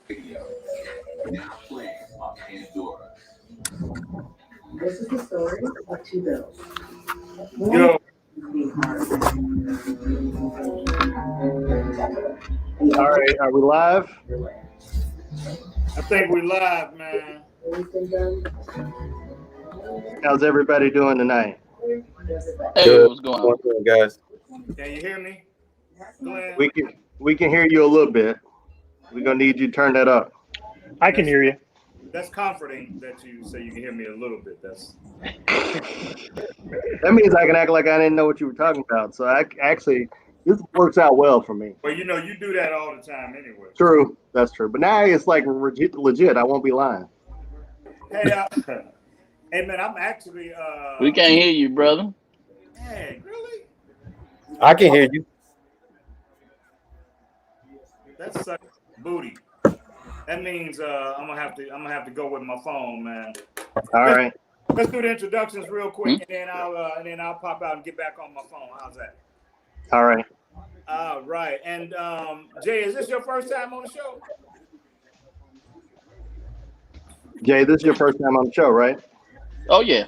This is the story of two bills. Yo. All right, are we live? I think we live, man. How's everybody doing tonight? Hey, what's going on, guys? Can you hear me, Glenn? We can hear you a little bit. We're gonna need you to turn that up. I can hear you. That's comforting that you say you can hear me a little bit. That means I can act like I didn't know what you were talking about. So this works out well for me. Well, you do that all the time anyway. True, that's true. But now it's like legit. I won't be lying. Hey, hey man, I'm actually. We can't hear you, brother. Hey, really? I can hear you. That's such booty. That means I'm gonna have to go with my phone, man. All right. Let's do the introductions real quick, and then I'll pop out and get back on my phone. How's that? All right. All right. And Jay, is this your first time on the show? Jay, this is your first time on the show, right? Oh yeah.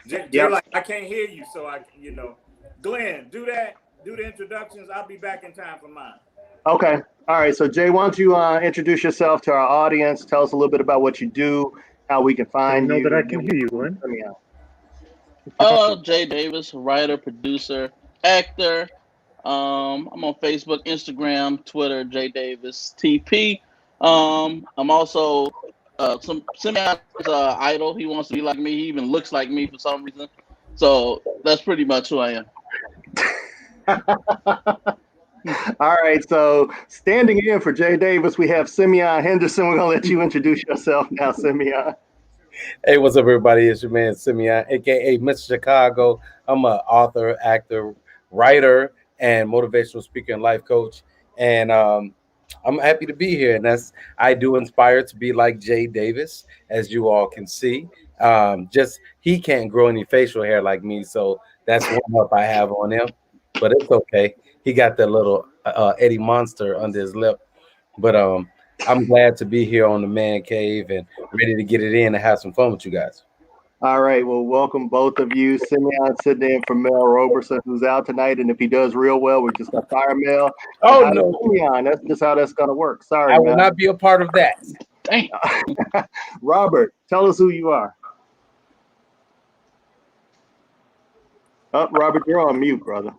Jay, Yep. like I can't hear you, so Glenn, do that. Do the introductions. I'll be back in time for mine. Okay. All right. So Jay, why don't you introduce yourself to our audience? Tell us a little bit about what you do, how we can find you. I know that I can hear you, Glenn. Jay Davis, writer, producer, actor. I'm on Facebook, Instagram, Twitter, Jay Davis TP. I'm also Simeon's idol. He wants to be like me. He even looks like me for some reason. So that's pretty much who I am. All right, so standing in for Jay Davis, we have Simeon Henderson. We're gonna let you introduce yourself now, Simeon. Hey, what's up, everybody? It's your man Simeon, aka Mr. Chicago. I'm an author, actor, writer, and motivational speaker and life coach. And I'm happy to be here. And I do inspire to be like Jay Davis, as you all can see. Just he can't grow any facial hair like me, so that's one up I have on him. But it's okay. He got that little Eddie Monster under his lip. But I'm glad to be here on the Man Cave and ready to get it in and have some fun with you guys. All right, well, welcome both of you. Simeon sitting in for Mel Roberson, who's out tonight, and if he does real well, we're just gonna fire Mel. Oh no, Simeon, that's just how that's gonna work. Sorry, I will not be a part of that. Dang. Robert, tell us who you are. Oh, Robert, you're on mute, brother.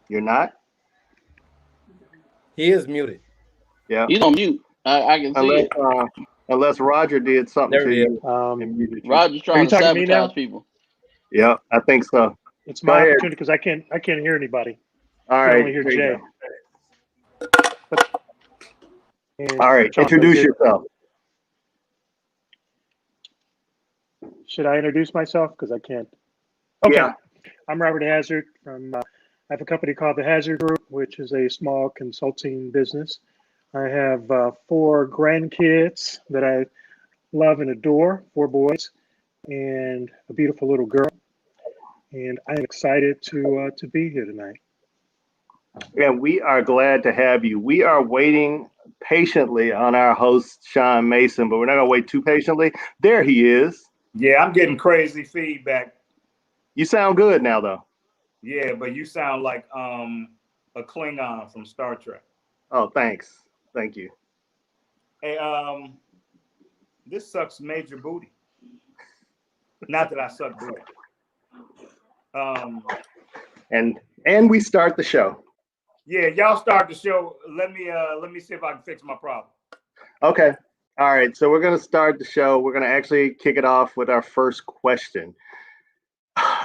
You're not? He is muted. Yeah. He's on mute. I can see it. Unless Roger did something to you. Roger's trying to sabotage people. Yeah, I think so. It's my opportunity because I can't hear anybody. All I right. can only hear Jay. All right, introduce yourself. Should I introduce myself? Because I can't. Okay. Yeah. I'm Robert Hazard from. I have a company called the Hazard Group, which is a small consulting business. I have 4 grandkids that I love and adore, 4 boys, and a beautiful little girl. And I'm excited to be here tonight. And we are glad to have you. We are waiting patiently on our host, Shawn Mason, but we're not going to wait too patiently. There he is. Yeah, I'm getting crazy feedback. You sound good now, though. Yeah, but you sound like a Klingon from Star Trek. Oh, thanks. Thank you. Hey, this sucks major booty. Not that I suck booty. And we start the show. Yeah, y'all start the show. Let me see if I can fix my problem. Okay. All right. So we're going to start the show. We're going to actually kick it off with our first question.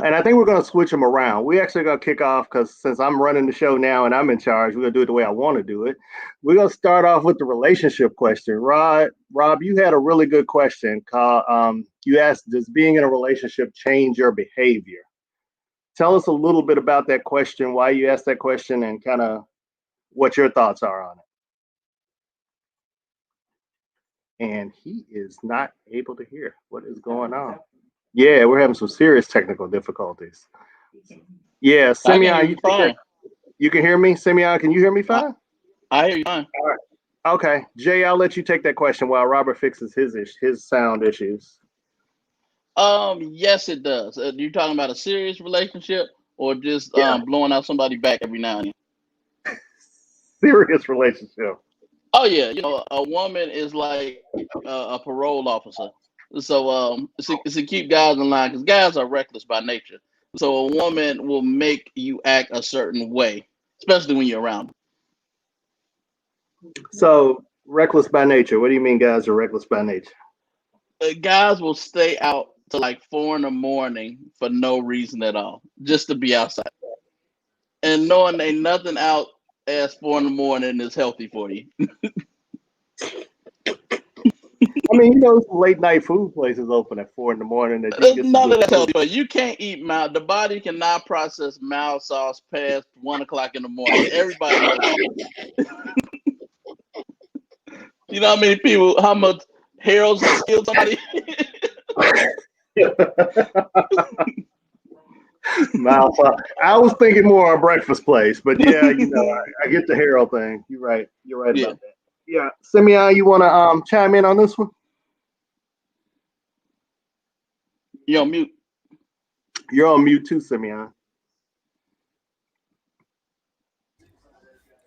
And I think we're going to switch them around. We actually going to kick off because since I'm running the show now and I'm in charge, we're going to do it the way I want to do it. We're going to start off with the relationship question. Rob, you had a really good question. You asked, does being in a relationship change your behavior? Tell us a little bit about that question, why you asked that question, and kind of what your thoughts are on it. And he is not able to hear. What is going on? Yeah, we're having some serious technical difficulties. Yeah, Simeon, you can hear me? Simeon, can you hear me fine? I hear you fine. All right. Okay, Jay, I'll let you take that question while Robert fixes his sound issues. Yes, it does. You talking about a serious relationship or just Yeah. blowing out somebody back every now and then? Serious relationship. Oh yeah, a woman is like a parole officer. So it's to keep guys in line because guys are reckless by nature. So a woman will make you act a certain way, especially when you're around. So reckless by nature. What do you mean guys are reckless by nature? Guys will stay out to like 4 a.m. for no reason at all, just to be outside, and knowing ain't nothing out as 4 a.m. is healthy for you. I mean, some late night food places open at 4 a.m. that you can get some None of good that's food. healthy, but you can't eat mild. The body cannot process mild sauce past 1 o'clock in the morning. Everybody knows that. You know how much Harold's has killed somebody? I was thinking more a breakfast place, but yeah, I get the Harold thing. You're right. You're right Yeah. about that. Yeah, Simeon, you want to chime in on this one? You're on mute. You're on mute too, Simeon.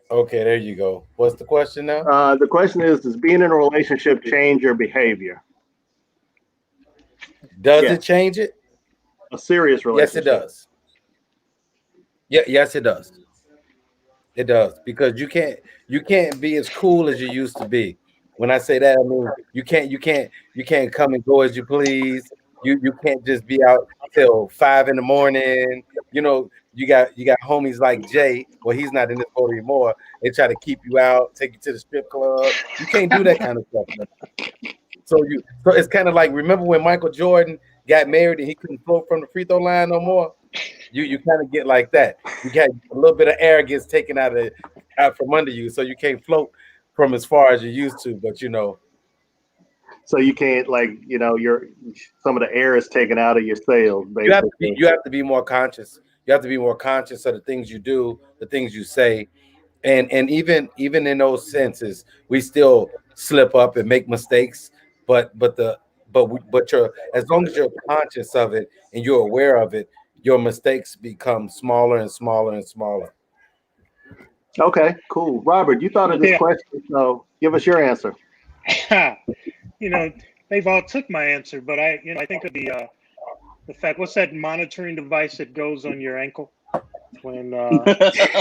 Okay, there you go. What's the question now? The question is, does being in a relationship change your behavior? Does Yes. it change it? A serious Yes, relationship. it does. Yeah, yes, it does. It does, because you can't be as cool as you used to be. When I say that, I mean you can't come and go as you please. You can't just be out till 5 a.m. You got homies like Jay. Well, he's not in this boat anymore. They try to keep you out, take you to the strip club. You can't do that kind of stuff, man. So it's kind of like, remember when Michael Jordan got married and he couldn't float from the free throw line no more? You kind of get like that. You get a little bit of arrogance taken out from under you, so you can't float from as far as you used to. But So you can't some of the air is taken out of your sails. Basically, you have to be more conscious. You have to be more conscious of the things you do, the things you say, and even in those senses, we still slip up and make mistakes. But you're, as long as you're conscious of it and you're aware of it, your mistakes become smaller and smaller and smaller. Okay, cool. Robert, you thought of this question, so give us your answer. They've all took my answer, but I think of the fact. What's that monitoring device that goes on your ankle when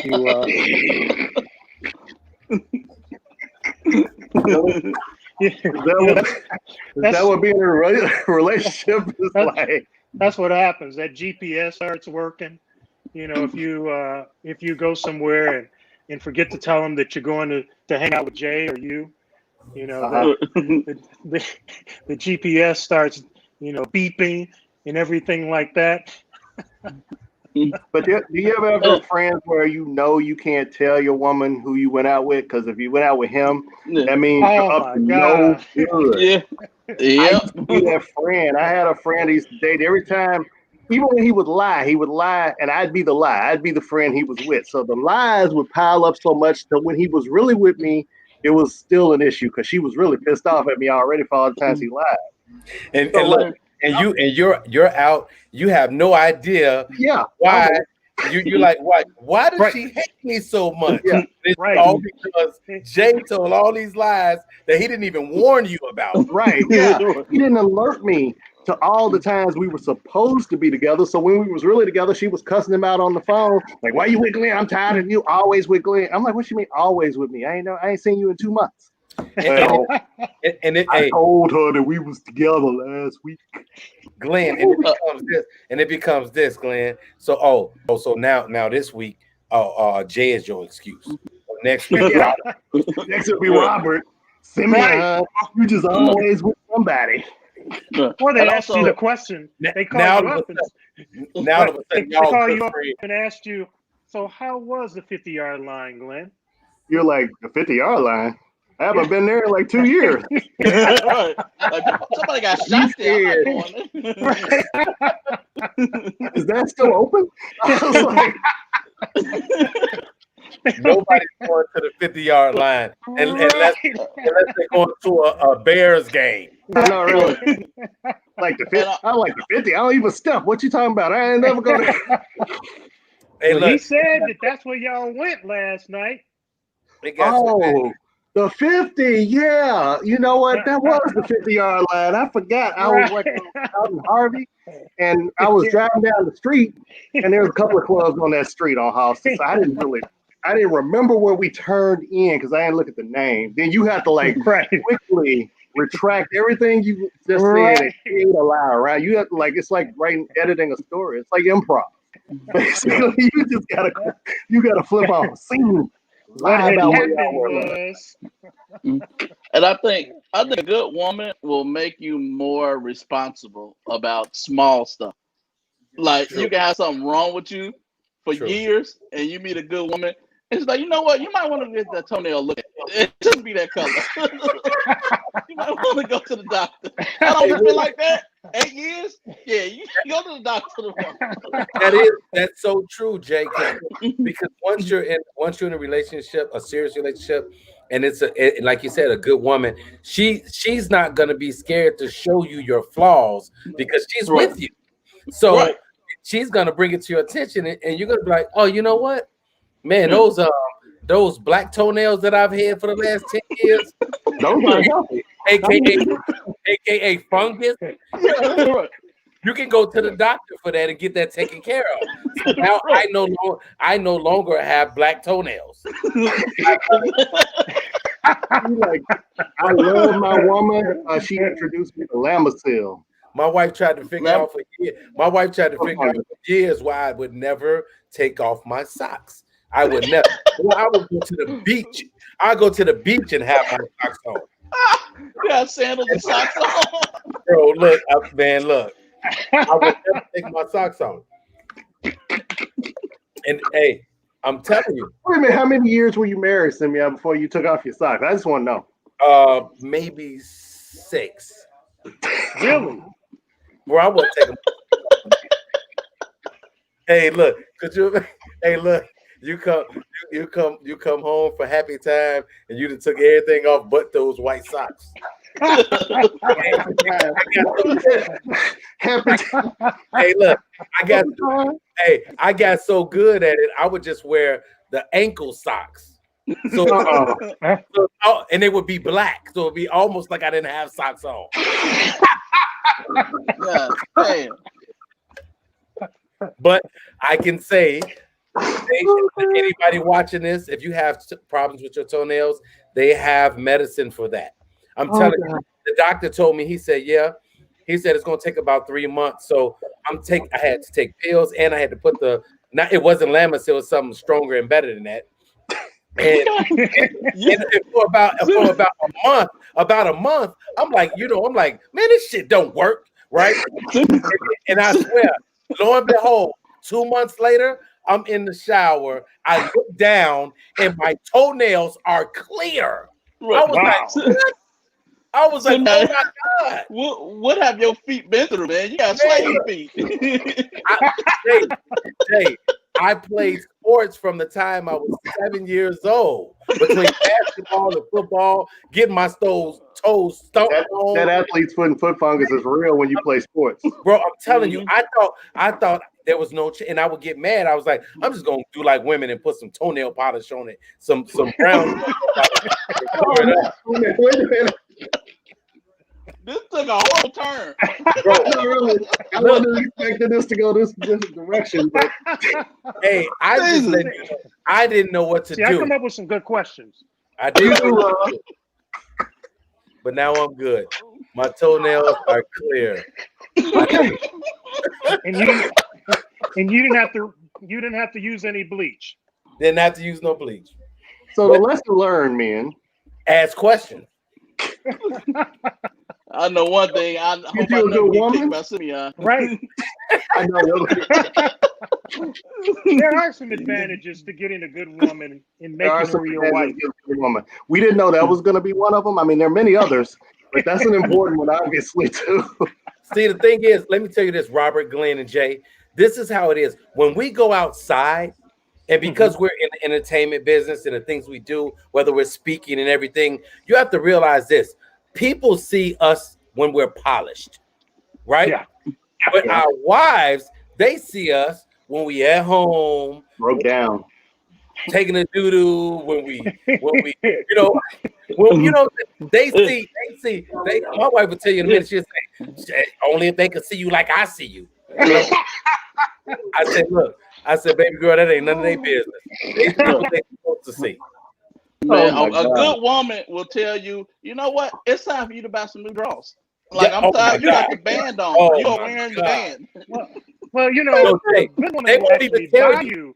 you? Is that what being in a relationship is like? That's what happens. That GPS starts working. If you go somewhere and forget to tell them that you're going to hang out with Jay or you, the GPS starts, beeping and everything like that. But do you ever have those friends where you can't tell your woman who you went out with? Because if you went out with him, that means you're up to no good. Yeah. I used to be that friend. I had a friend I used to date. Every time, even when he would lie, and I'd be the lie. I'd be the friend he was with. So the lies would pile up so much that when he was really with me, it was still an issue because she was really pissed off at me already for all the times he lied. And look, you're out. You have no idea. Yeah. Why you're like, why does she hate me so much? Yeah. It's all because Jay told all these lies that he didn't even warn you about. Right. Yeah. He didn't alert me to all the times we were supposed to be together. So when we was really together, she was cussing him out on the phone. Like, why you with Glenn? I'm tired of you always with Glenn. I'm like, what you mean always with me? I ain't seen you in 2 months. Well, I told her that we was together last week. Glenn, and it becomes this, Glenn. So so now this week, Jay is your excuse. Next week, next will be Robert. Simeon, you just always with somebody. Or they ask you the question. They call you up and ask you, so how was the 50-yard line, Glenn? You're like, the 50-yard line? I haven't been there in like 2 years. Right. Like, somebody got shot there. Is that still open? I was like, Nobody's going to the 50-yard line unless they're going to a Bears game. I know, really. Like the 50, I like the 50. I don't even step. What you talking about? I ain't never go there. Hey, Well, look, he said that's where y'all went last night. they got Oh, the 50. Yeah. You know what? That was the 50-yard line. I forgot. I was like out in Harvey, and I was driving down the street, and there was a couple of clubs on that street on Houston. So I didn't remember where we turned in because I didn't look at the name. Then you have to like quickly retract everything you just said and create a line, right? You have to it's like editing a story. It's like improv. Basically, you gotta flip off a scene. What had happened was, and I think a good woman will make you more responsible about small stuff. Like you can have something wrong with you for years, and you meet a good woman. It's like, you know what? You might want to get that toenail looked at. It shouldn't be that color. You might want to go to the doctor. I don't feel like that. 8 years? Yeah, you go to the doctor. That's so true, Jake. Because once you're in a relationship, a serious relationship, and it's like you said, a good woman, she's not gonna be scared to show you your flaws because she's with you. So she's gonna bring it to your attention, and you're gonna be like, oh, you know what? Man, those black toenails that I've had for the last 10 years, those are healthy. AKA fungus. You can go to the doctor for that and get that taken care of. So now I no longer have black toenails. I love my woman. She introduced me to Lamisil. My wife tried to figure out for years why I would never take off my socks. I would never. I would go to the beach. I go to the beach and have my socks on. You got sandals and socks on. Bro, look. I would never take my socks on. And hey, I'm telling you. Wait a minute, how many years were you married, Simia, before you took off your socks? I just want to know. Maybe 6. Really? Bro, I wouldn't take them. Hey, look, you come home for happy time and you done took everything off but those white socks. Hey, look, I got so good at it, I would just wear the ankle socks. So, and they would be black, so it'd be almost like I didn't have socks on. Yeah, damn. But I can say, anybody watching this, if you have problems with your toenails, they have medicine for that. I'm telling you, the doctor told me, he said it's going to take about 3 months. So I had to take pills, and I had to put it wasn't Lamisil, it was something stronger and better than that. And for about a month, I'm like, man, this shit don't work, right? And I swear, lo and behold, 2 months later, I'm in the shower. I look down, and my toenails are clear. I was like, oh my God. What have your feet been through, man? You got slave feet. I played sports from the time I was 7 years old. Between basketball and football, getting my toes stomped on. That athlete's foot fungus is real when you play sports. Bro, I'm telling you, I thought there was no and I would get mad. I was like, I'm just gonna do like women and put some toenail polish on it, some brown. Wait a minute. This took a whole turn. Bro, really, I wasn't expecting this to go this direction, but hey, I didn't know what to do. I come up with some good questions. I did, but now I'm good. My toenails are clear. And you didn't have to use any bleach. Didn't have to use no bleach. So the lesson learned, man. Ask questions. I know one thing. I hope I never get kicked by Simeon. Right. I know. There are some advantages to getting a good woman and making her your wife. We didn't know that was going to be one of them. I mean, there are many others, but that's an important one, obviously, too. See, the thing is, let me tell you this, Robert, Glenn, and Jay. This is how it is. When we go outside, And because we're in the entertainment business and the things we do, whether we're speaking and everything, you have to realize this. People see us when we're polished, right? Yeah. But our wives, they see us when we at home, Broke down. taking a doo-doo, when we they see, my wife will tell you in a minute, she'll say, only if they can see you like I see you. I said, baby girl, that ain't none of their business. They see what they supposed to see. Man, Oh my a God. good woman will tell you, you know what? It's time for you to buy some new drawers. Like, I'm tired. You got the band on. Oh You are my wearing the God. band. Well, you know, No, a good woman they will won't even actually tell buy you. you.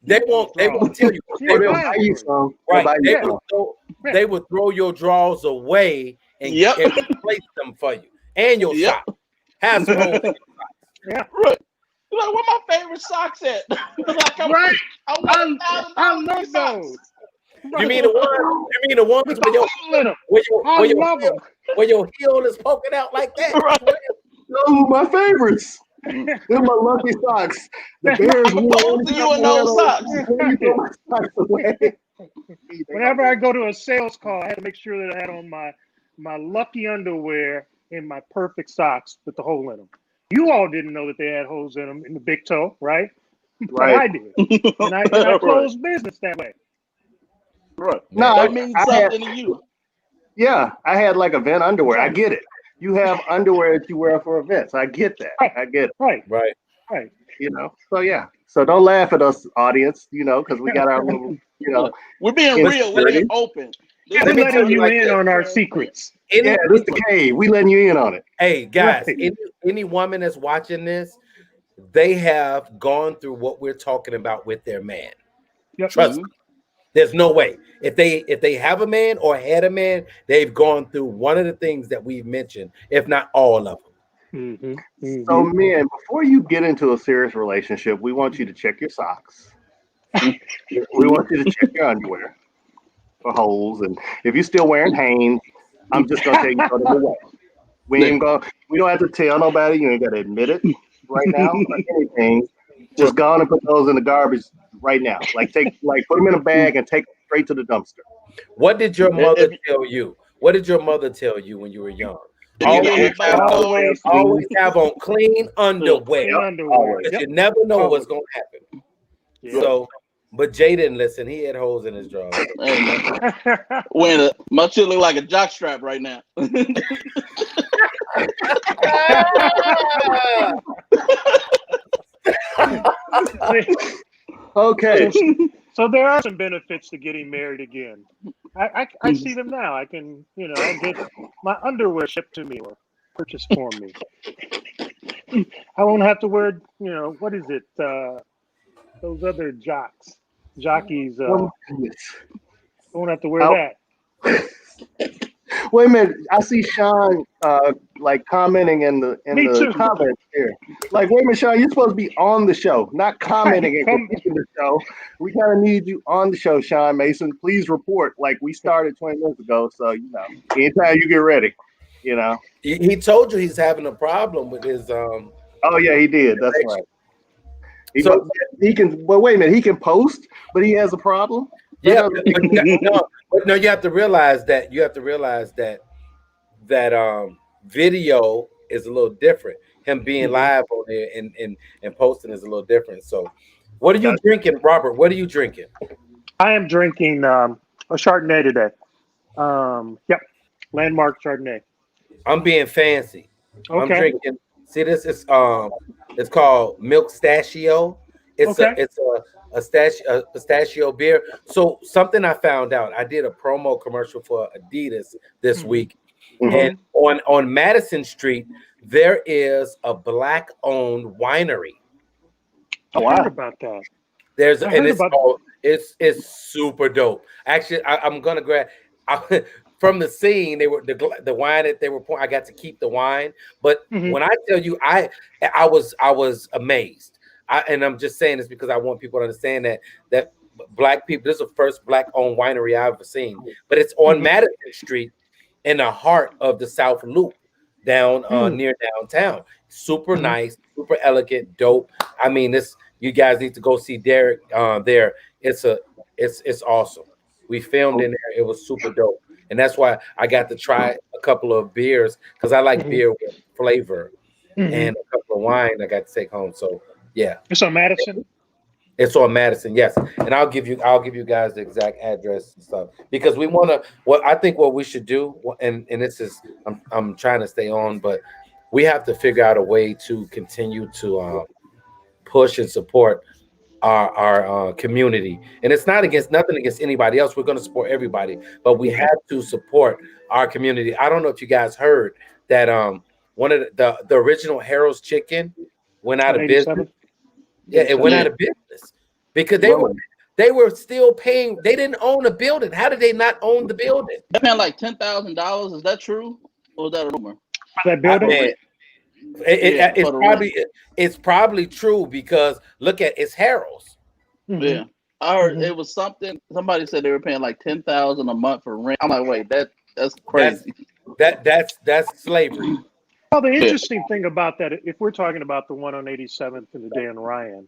They won't tell you. She'll They'll buy buy it you for some. Right. They'll buy you some. They would throw your drawers away and, Yep. and replace them for you. And your Yep. socks. Have some holes in your socks. Yeah. Right. Like, where my favorite socks at? Like, Right. I want $1,000 I for love these socks. those. You mean the ones With where the hole in 'em. I love them. where your heel is poking out like that? Right. Those are my favorites. They're my lucky socks. The Bears I'm won. opposed to you in those socks. You throw my socks away. Whenever I go to a sales call, I had to make sure that I had on my lucky underwear and my perfect socks with the hole in them. You all didn't know that they had holes in them in the big toe, right? But I did, and I closed business that way. Right. No, That means something to you. Yeah, I had like event underwear. I get it. You have underwear that you wear for events. I get that. I get it. Right. Right. You know. So yeah. So don't laugh at us, audience. You know, because we got our little. You know. We're being real. We're being open. We're Let me tell letting you you like in this. on our secrets. Yeah, this the cave. We letting you in on it. Hey guys, Right. any woman that's watching this, they have gone through what we're talking about with their man. Yep. Trust me. There's no way. If they have a man or had a man, they've gone through one of the things that we've mentioned, if not all of them. So men, before you get into a serious relationship, we want you to check your socks. We want you to check your underwear for holes, and if you're still wearing Hanes, I'm just gonna tell you throw them away. We don't have to tell nobody. You ain't gotta admit it right now or anything. Just go on and put those in the garbage right now. Like put them in a bag and take them straight to the dumpster. What did your mother tell you? What did your mother tell you when you were young? Always have on clean underwear. Because you never know what's gonna happen. Yep. So, but Jay didn't listen. He had holes in his drawers. When my shit look like a jock strap right now. Okay. So there are some benefits to getting married again. I see them now. I can, I get my underwear shipped to me or purchased for me. I won't have to wear, what is it? Those other jockeys. I won't have to wear that. Wait a minute. I see Shawn commenting in the comments here. Like, wait a minute, Shawn, you're supposed to be on the show, not commenting and critiquing the show. We kind of need you on the show, Shawn Mason. Please report. Like we started 20 minutes ago, so anytime you get ready, He told you he's having a problem with his Oh yeah, he did. That's right. He can. Well, wait a minute. He can post, but he has a problem. Yeah, no, you have to realize that video is a little different. Him being live on there and posting is a little different. So, what are you drinking, Robert? What are you drinking? I am drinking a Chardonnay today. Yep, Landmark Chardonnay. I'm being fancy. Okay. I'm drinking. See, this is it's called Milk Stachio. It's a pistachio beer. So something I found out, I did a promo commercial for Adidas this week, and on Madison Street there is a Black-owned winery. I heard about that. It's super dope. Actually, I'm gonna grab from the scene. They were the wine that they were pouring. I got to keep the wine, but when I tell you, I was amazed. And I'm just saying this because I want people to understand that Black people. This is the first Black-owned winery I've ever seen, but it's on Madison Street in the heart of the South Loop, down near downtown. Super nice, super elegant, dope. I mean, this you guys need to go see Derek there. It's awesome. We filmed in there. It was super dope. And that's why I got to try a couple of beers because I like beer with flavor and a couple of wine I got to take home. So yeah. It's on Madison. It's on Madison, yes. And I'll give you guys the exact address and stuff because we want to. I think what we should do, and this is I'm trying to stay on, but we have to figure out a way to continue to push and support our community. And it's not nothing against anybody else. We're going to support everybody, but we have to support our community. I don't know if you guys heard that one of the original Harold's Chicken went out of business. Yeah, it went out of business because they were still paying. They didn't own a building. How did they not own the building? They're paying like $10,000. Is that true, or is that a rumor? That building. It's probably true because look at it's Harold's. Yeah, I heard it was something. Somebody said they were paying like $10,000 a month for rent. I'm like, wait, that's crazy. That's slavery. Well, the interesting thing about that, if we're talking about the one on 87th and the Dan Ryan,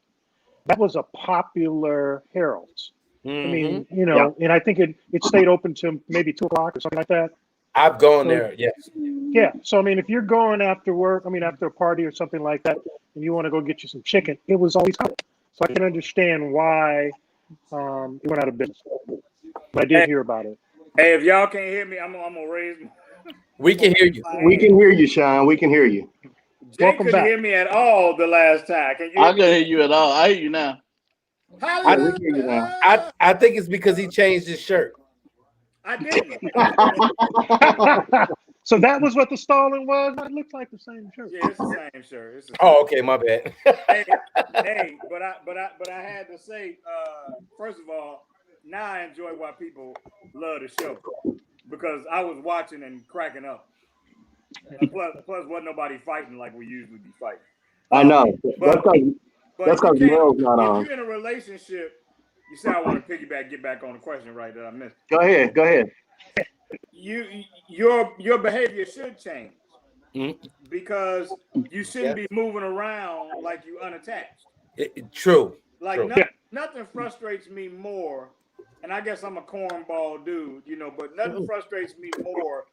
that was a popular Harold's. I mean, and I think it stayed open till maybe 2 o'clock or something like that. I've gone there, yes. Yeah. So, I mean, if you're going after work, after a party or something like that, and you want to go get you some chicken, it was always covered. So I can understand why it went out of business. But I did hear about it. Hey, if y'all can't hear me, I'm going to raise my... We can hear you. We can hear you, Shawn. We can hear you. Jay Welcome couldn't back. hear me at all the last time. I couldn't hear you at all. I hear you now. I can hear you now. I think it's because he changed his shirt. I didn't. So that was what the stalling was? It looked like the same shirt. Yeah, it's the same shirt. Okay, my bad. hey, but I had to say, first of all, now I enjoy why people love the show because I was watching and cracking up. Plus, wasn't nobody fighting like we usually be fighting. I know. But That's because Mel's not on. If you're in a relationship, you say I want to get back on the question right that I missed. Go ahead. Your behavior should change because you shouldn't be moving around like you unattached. True. Like nothing frustrates me more, and I guess I'm a cornball dude, but nothing frustrates me more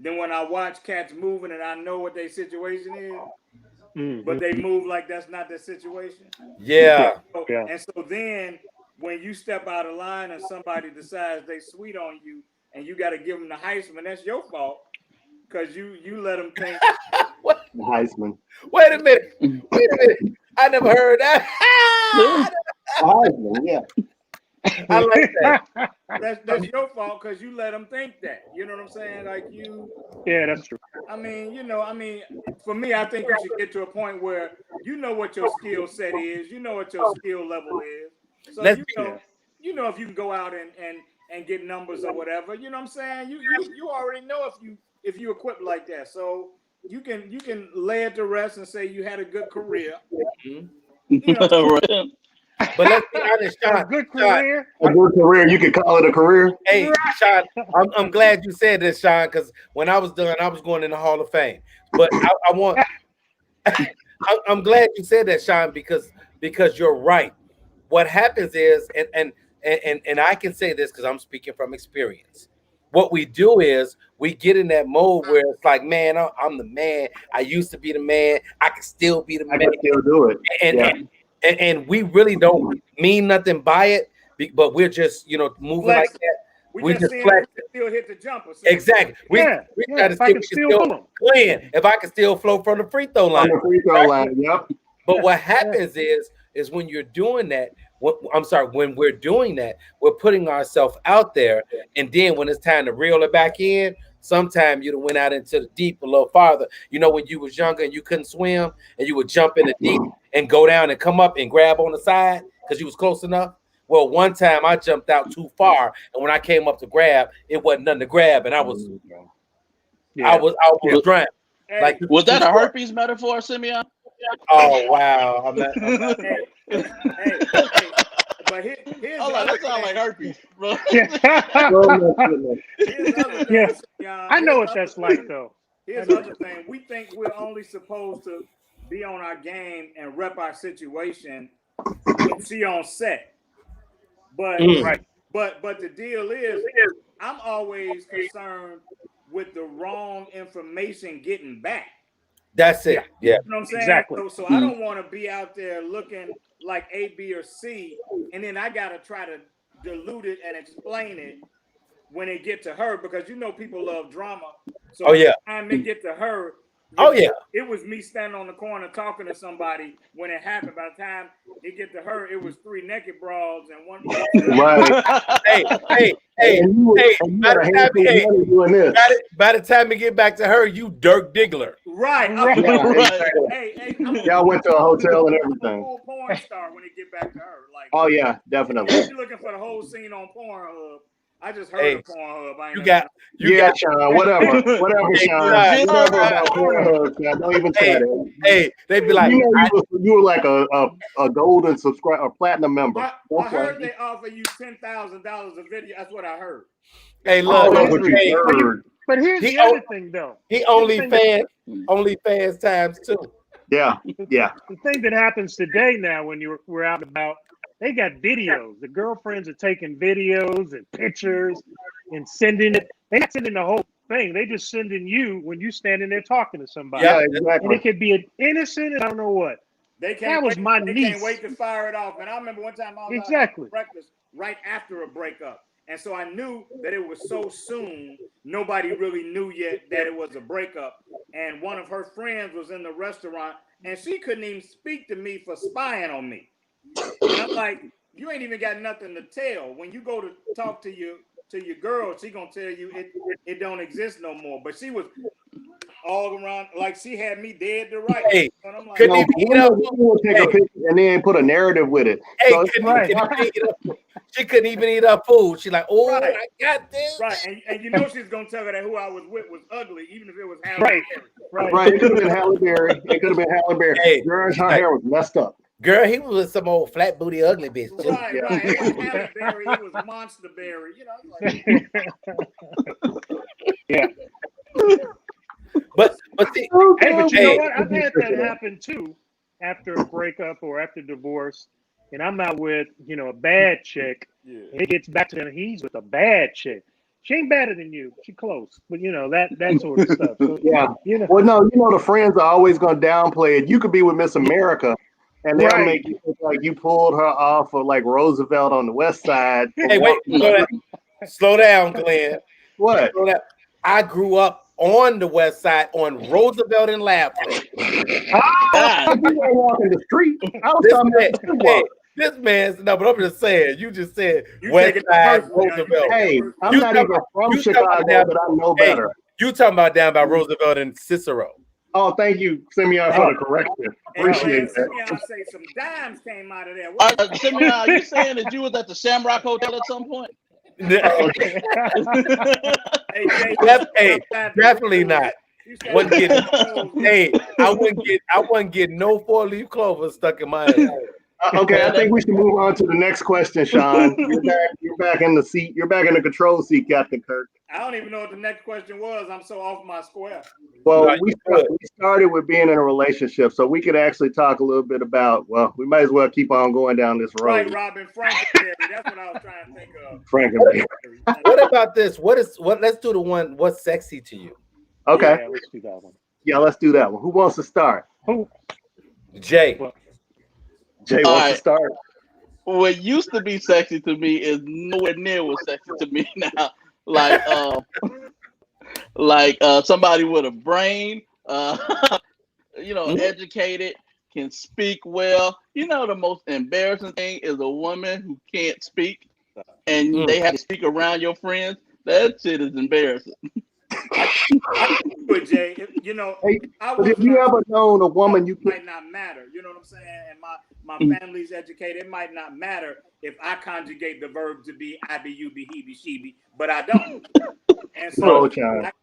than when I watch cats moving and I know what their situation is, but they move like that's not their situation. Yeah. And so then when you step out of line and somebody decides they sweet on you and you got to give them the Heisman, that's your fault because you let them think. What? The Heisman. Wait a minute. I never heard that. Heisman, yeah. I like that. That's your fault because you let them think that. You know what I'm saying? Like you. Yeah, that's true. For me, I think you should get to a point where you know what your skill set is. You know what your skill level is. So you know if you can go out and get numbers or whatever. You know what I'm saying? You already know if you equipped like that. So you can lay it to rest and say you had a good career. But let's be honest, Shawn. A good career. A good career. You could call it a career. Hey, Shawn, I'm glad you said this, Shawn, because when I was done, I was going in the Hall of Fame. But I'm glad you said that, Shawn, because you're right. What happens is, and I can say this because I'm speaking from experience. What we do is we get in that mode where it's like, man, I'm the man. I used to be the man. I can still be the man. I can still do it. And we really don't mean nothing by it, but we're just, moving like that. We just still hit the jumper. So. Exactly. We try to see if we can still win. If I can still flow from the free throw line. From the free throw line, yep. But what happens is when you're doing that, when we're doing that, we're putting ourselves out there. And then when it's time to reel it back in, sometimes you went out into the deep a little farther. When you was younger and you couldn't swim and you would jump in the deep and go down and come up and grab on the side because you was close enough. Well, one time I jumped out too far, and when I came up to grab, it wasn't nothing to grab, and I was drowning. Hey, like, was that a herpes metaphor, Simeon? Oh wow! I'm not. But here's that sounds like herpes, bro. I know what that's like, though. Here's the other thing. We think we're only supposed to be on our game and rep our situation when she on set. But Right. but the deal is, I'm always concerned with the wrong information getting back. That's it. Yeah. You know what I'm saying? Exactly. So I don't want to be out there looking like A, B, or C, and then I gotta try to dilute it and explain it when it get to her, because people love drama. So Oh, yeah. by the time they get to her, Oh, yeah. it was me standing on the corner talking to somebody when it happened. By the time it get to her, it was 3 naked broads and one. Right. Hey. By the time we get back to her, you Dirk Diggler. Right. Hey, y'all went to a hotel and everything. Full porn star when it get back to her. Like, oh yeah, definitely. If you're looking for the whole scene on Pornhub, I just heard of Pornhub. Sean. Whatever, Sean. Whatever about Pornhub, Sean. Don't even try that. Hey, they be like, you were like a golden subscriber, a platinum member. I heard they offer you $10,000 a video. That's what I heard. Hey, look. But here's the other thing, though. He OnlyFans times 2. Yeah. The thing that happens today now when we're out and about, they got videos. The girlfriends are taking videos and pictures and sending it. They're not sending the whole thing. They just sending you when you standing there talking to somebody. Yeah, exactly. And it could be an innocent, and I don't know what. They That was my niece. Can't wait to fire it off. And I remember one time I was Exactly. at breakfast right after a breakup. And so I knew that it was so soon, nobody really knew yet that it was a breakup. And one of her friends was in the restaurant, and she couldn't even speak to me for spying on me. And I'm like, you ain't even got nothing to tell. When you go to talk to your girl, she gonna tell you it don't exist no more. But she was all around, like she had me dead to rights. Hey, and I'm like, take a picture and then put a narrative with it. Hey, So she couldn't even eat her food. She's like, oh, Right. I got this. Right, and she's gonna tell her that who I was with was ugly, even if it was Halle Right. Berry. Right. It could have been Halle Berry. Hey, Girl, her hair was messed up. Girl, he was with some old flat booty ugly bitch. Too. Right. It wasn't Halle Berry, it was Monster Berry. Yeah. But see, Hey, but you know what? I've had that happen too after a breakup or after divorce, and I'm out with a bad chick. Yeah. And it gets back to him. He's with a bad chick. She ain't better than you. She close, but that sort of stuff. So, yeah. Well, no, the friends are always gonna downplay it. You could be with Miss America, and they'll make you look like you pulled her off of like Roosevelt on the West Side. Hey, wait, slow down, Glenn. What? Slow down. I grew up on the West Side on Roosevelt and Lapland. You ain't walking the street. I was talking about this man's no, but I'm just saying. You just said West Side Roosevelt. Hey, I'm not even from Chicago, but I know better. You talking about down by Roosevelt and Cicero? Oh, thank you, Simeon, for the correction. Appreciate that. Simeon say some dimes came out of there. Simeon, are you saying that you was at the Shamrock Hotel at some point? Hey, definitely not. I wouldn't get no 4-leaf clover stuck in my head. Okay, I think we should move on to the next question, Sean. You're back in the seat. You're back in the control seat, Captain Kirk. I don't even know what the next question was. I'm so off my square. Well, we started with being in a relationship, so we could actually talk a little bit about. Well, we might as well keep on going down this road. Right, Robin Frankenberry. That's what I was trying to think of. Frankenberry. What about this? Let's do the one. What's sexy to you? Okay. Yeah, let's do that one. Yeah, let's do that one. Who wants to start? Who? Jay. Jay wants to start. What used to be sexy to me is nowhere near what's sexy to me now. Like somebody with a brain, educated, can speak well. The most embarrassing thing is a woman who can't speak and they have to speak around your friends. That shit is embarrassing. But Jay, if you ever known a woman, you might not matter. You know what I'm saying? And my family's educated. It might not matter if I conjugate the verb to be I be, you be, he be, she be, but I don't. And so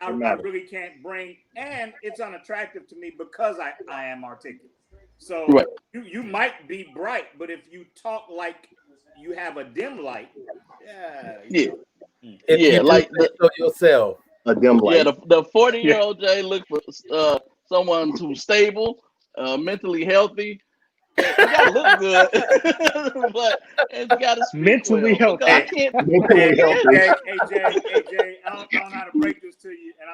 I really can't bring, and it's unattractive to me because I am articulate. So you might be bright, but if you talk like you have a dim light, like yourself. A dim light. Yeah, the 40-year-old Jay look for someone who's stable, mentally healthy, You gotta look good, but and you gotta speak Mentally well. healthy. I can't. Mentally healthy. AJ, I don't know how to break this to you, and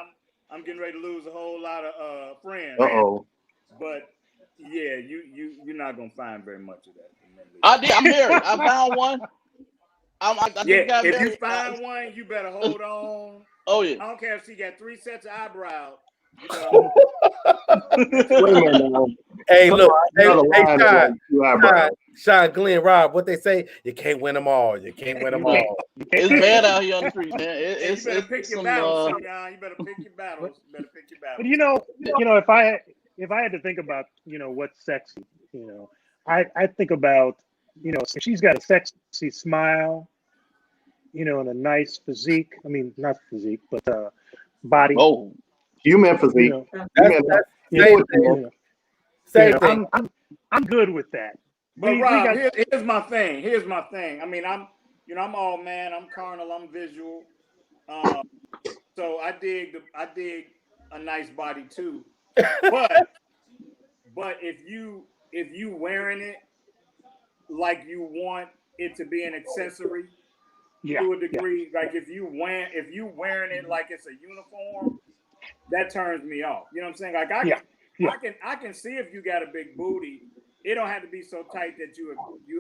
I'm getting ready to lose a whole lot of friends. Uh-oh. But yeah, you're not gonna find very much of that. I did. I'm married. I found one. I just Yeah, got if married. you find one, you better hold on. Oh yeah. I don't care if she got 3 sets of eyebrows. You know. Wait a minute now. Hey, look, You know the hey, line is like two eyebrows. Sean, Glenn, Rob, what they say? You can't win them all. You can't win them all. It's bad out here on the street, man. You better pick your some, battles, Simeon. You better pick your battles. But if I had to think about what's sexy, I think about if she's got a sexy smile, and a nice physique. I mean, not physique, but body. Oh, Human physique. Same thing. I'm good with that. But Rob, here's my thing. I mean, I'm all man. I'm carnal. I'm visual. So I dig a nice body too. But if you wearing it like you want it to be an accessory to a degree, like if you wearing it like it's a uniform, that turns me off. You know what I'm saying? Like I can see if you got a big booty. It don't have to be so tight that you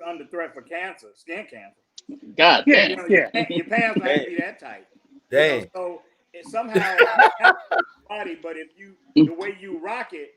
under threat for cancer, skin cancer. God damn. Your pants don't have to be that tight. Dang. So it somehow you have a body, but if the way you rock it,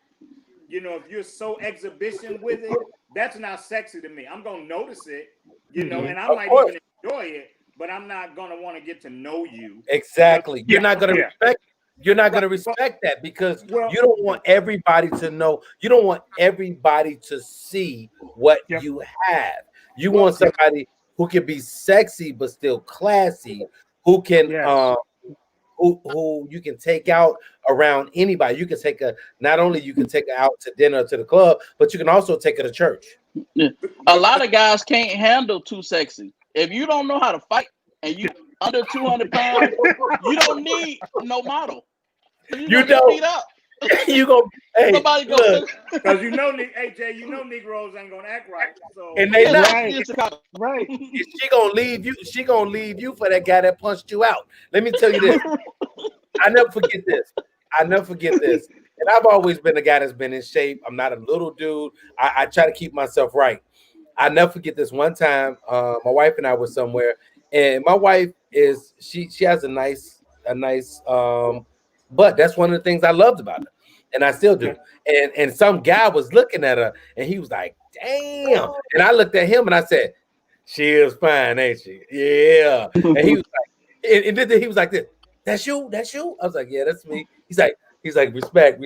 if you're so exhibition with it, that's not sexy to me. I'm gonna notice it, and I might even enjoy it, but I'm not gonna want to get to know you. Exactly. You're not gonna respect. You're not going to respect that because you don't want everybody to know. You don't want everybody to see what you have. You want somebody who can be sexy but still classy, who can who you can take out around anybody. You can take not only you can take her out to dinner or to the club, but you can also take her to church. Yeah. A lot of guys can't handle too sexy. If you don't know how to fight and you under 200 pounds, you don't need no model. You don't. Beat up. You go. Hey, somebody go. Because AJ, Negroes ain't gonna act right. So and they not right. She gonna leave you. She gonna leave you for that guy that punched you out. Let me tell you this. I never forget this. And I've always been a guy that's been in shape. I'm not a little dude. I try to keep myself right. I never forget this one time. My wife and I were somewhere, and my wife she has a nice but that's one of the things I loved about her, and I still do. And some guy was looking at her, and he was like, "Damn!" And I looked at him, and I said, "She is fine, ain't she?" Yeah. And he was like, and then he was like, "This, that's you? That's you?" I was like, "Yeah, that's me." He's like, respect.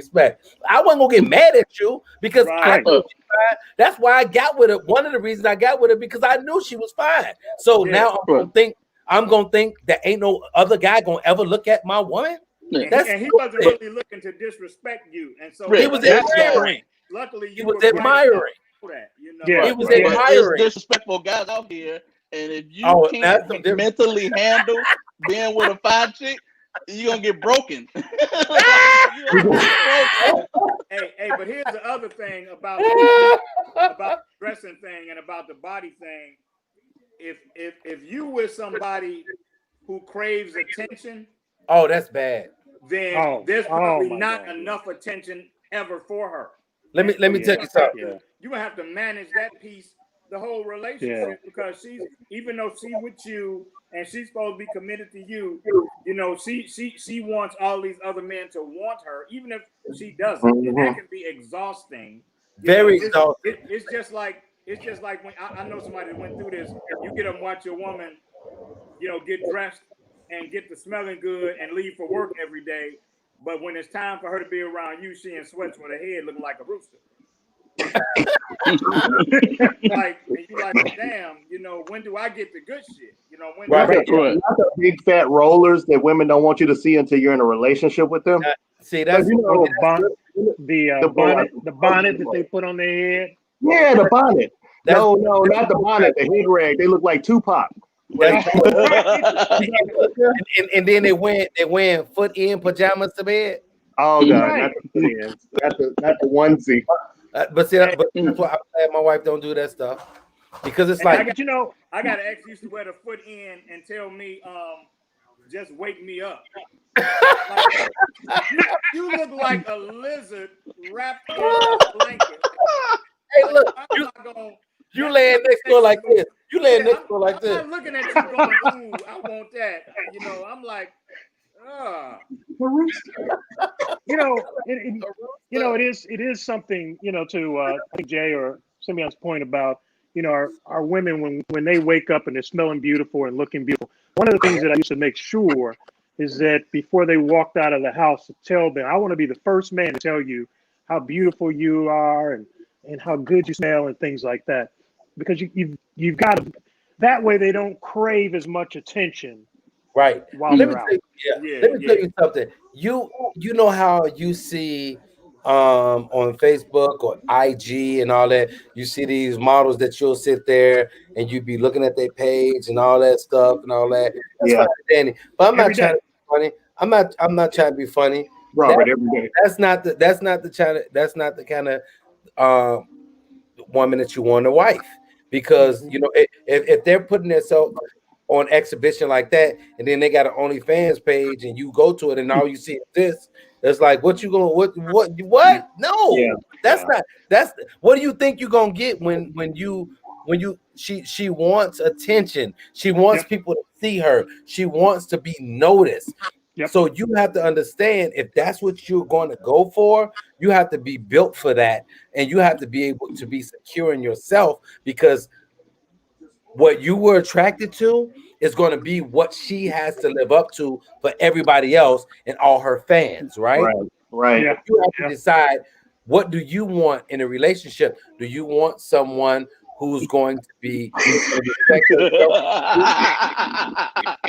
I wasn't gonna get mad at you because I knew she was fine. That's why I got with her. One of the reasons I got with her because I knew she was fine. So now I'm gonna think that ain't no other guy gonna ever look at my woman. And he wasn't really looking to disrespect you, and so he was admiring. Luckily, he was admiring. He was admiring. There's disrespectful guys out here, and if you can't mentally handle being with a fine chick, you're gonna get broken. Hey, but here's the other thing about the dressing thing and about the body thing. If you with somebody who craves attention, oh, that's bad. Then there's probably not enough attention ever for her. Let me tell you something. You're gonna have to manage that piece, the whole relationship, because even though she's with you and she's supposed to be committed to you, she wants all these other men to want her, even if she doesn't. And that can be exhausting. Very exhausting. It's just like when I know somebody that went through this. You get them watch your woman, get dressed and get to smelling good and leave for work every day. But when it's time for her to be around you, she in sweats with her head looking like a rooster. Damn, when do I get the good shit? Not the big fat rollers that women don't want you to see until you're in a relationship with them. See, that's the bonnet that they put on their head. Yeah, the bonnet. No, not the bonnet. The head rag. They look like Tupac. and then they wearing foot in pajamas to bed. Oh God, not the foot ins, not the onesie. But see, but that's why I'm glad my wife don't do that stuff because it's like But you know, I got an ex used to wear the foot in and tell me, just wake me up. Like, you look like a lizard wrapped in a blanket. hey, Like, look, I'm not gonna. you That's laying not next door like this. You laying next door like I'm this. not looking at you going, ooh, I want that. You know, I'm like, you know, it is something, to I think Jay or Simeon's point about, our women when they wake up and they're smelling beautiful and looking beautiful. One of the things that I used to make sure is that before they walked out of the house, to tell them, I want to be the first man to tell you how beautiful you are and how good you smell and things like that, because you've got to. That way, they don't crave as much attention Right. while Let me they're out. tell you, let me tell you something. You know how you see on Facebook or IG and all that, you see these models that you'll sit there and you be looking at their page and all that stuff and all that. That's fine, Danny. But I'm not trying to be funny. I'm not trying to be funny. Robert, every day. That's not the kind of woman that you want a wife, because if they're putting themselves on exhibition like that, and then they got an OnlyFans page, and you go to it, and all you see is this. It's like, what you going? What? No, that's not. That's what do you think you're gonna get when she wants attention. She wants people to see her. She wants to be noticed. So you have to understand, if that's what you're going to go for, you have to be built for that, and you have to be able to be secure in yourself, because what you were attracted to is going to be what she has to live up to for everybody else and all her fans, right? Right. Yeah. You have to decide, what do you want in a relationship? Do you want someone who's going to be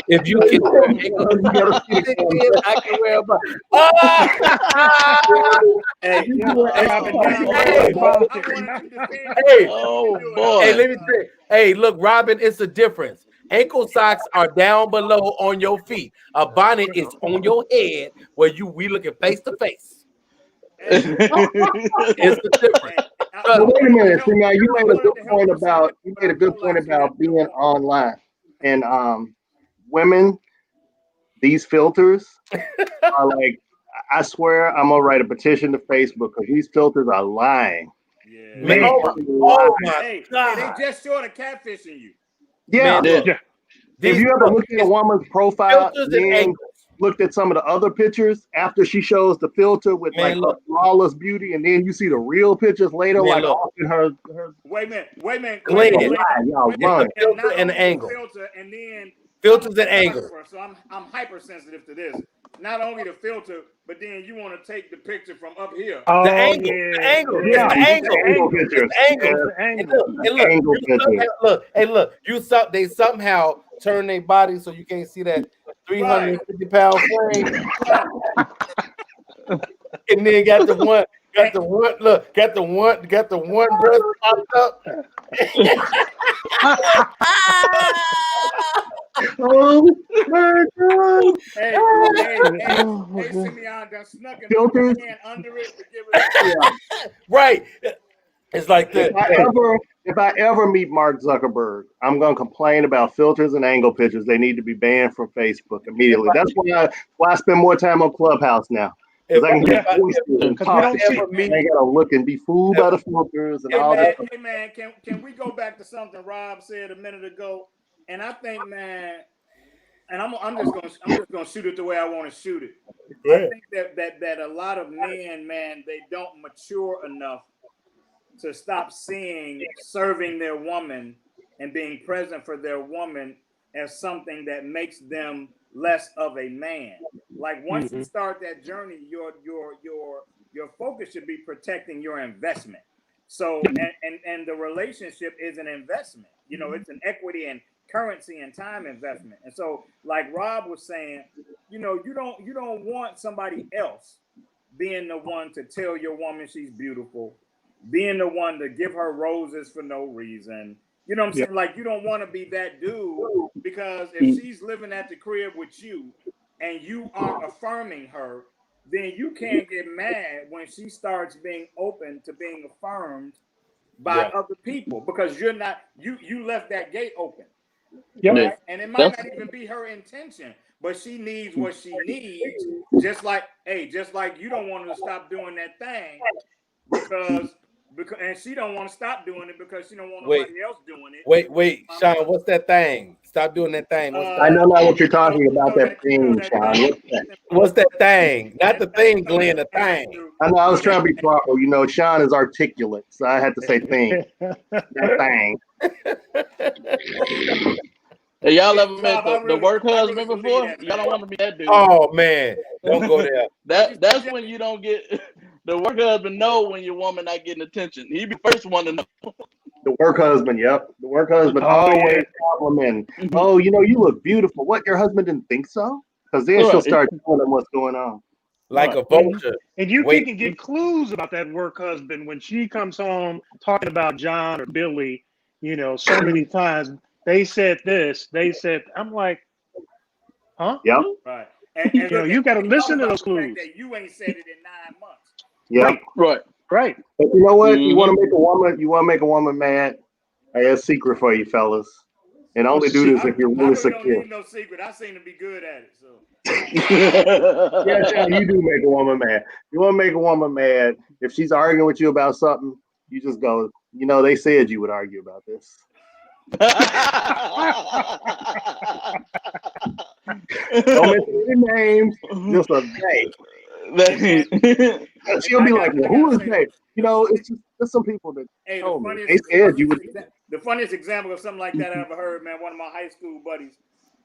if you can I can wear Hey, let me tell you. Hey, look, Robin, it's a difference. Ankle socks are down below on your feet. A bonnet is on your head where we looking face to face. It's the difference. Wait a minute, see, now you made a good point about being online, and women, these filters are like, I swear I'm gonna write a petition to Facebook because these filters are lying. Yeah. Oh my God. They just short of catfishing you. Yeah. Man, If you ever looked at a woman's profile and then looked at some of the other pictures after she shows the filter with her flawless beauty, and then you see the real pictures later, like often her. Wait a minute. Y'all run. Filter and angle. Filter, and then filters and angles. So I'm hypersensitive to this. Not only the filter, but then you want to take the picture from up here. The angle. They somehow turn their body so you can't see that 350-pound frame. And then got the one breast popped up. Oh my God! Hey, Simeon done snuck in under it to give it. Right. It's like that. If I ever meet Mark Zuckerberg, I'm gonna complain about filters and angle pictures. They need to be banned from Facebook immediately. That's why I spend more time on Clubhouse now. Because I can get voices and talk. I gotta look and be fooled by the filters and all that. Hey man, can we go back to something Rob said a minute ago? And I think, man, and I'm just gonna shoot it the way I want to shoot it. I think that a lot of men, man, they don't mature enough to stop seeing serving their woman and being present for their woman as something that makes them less of a man. Like once you start that journey, your focus should be protecting your investment. So and the relationship is an investment. You know, it's an equity and currency and time investment. And so, like Rob was saying, you know, you don't want somebody else being the one to tell your woman she's beautiful, being the one to give her roses for no reason. You know what I'm saying? Like, you don't want to be that dude, because if she's living at the crib with you and you are affirming her then you can't get mad when she starts being open to being affirmed by other people, because you're not you left that gate open. Yep. Right? And it might not even be her intention, but she needs what she needs. Just like you don't want her to stop doing that thing because and she don't want to stop doing it because she don't want nobody else doing it. Wait, Shawn, what's that thing? Stop doing that thing. What's I know not what you're talking about. That thing, Shawn. What's that thing? Not the thing, Glenn. The thing. I know. I was trying to be proper. You know, Shawn is articulate, so I had to say thing. That thing. Hey, y'all ever met the work husband before? Y'all don't want to be that dude. Oh man, don't go there. That's when you don't get the work husband. Know when your woman not getting attention. He be the first one to know. The work husband, yep. The work husband always complimenting. Oh, you know, you look beautiful. What, your husband didn't think so? Because then she'll start telling him what's going on. Like a vulture. And you can get clues about that work husband when she comes home talking about John or Billy, you know, so many times. They said this, they said, I'm like, huh? Yep. Right. And you know, you got to listen to those clues. That you ain't said it in 9 months. Yep. Right. But you know what? You want to make a woman mad? I got a secret for you, fellas. And only do this if you're really secure. Don't need no secret. I seem to be good at it. So. Yeah, you do make a woman mad. You want to make a woman mad. If she's arguing with you about something, you just go, you know, they said you would argue about this. Don't mention any names. Just a name. She'll be like, well, who is that? You know, it's just there's some people that told me. They said you would. The funniest example of something like that I ever heard, man, one of my high school buddies,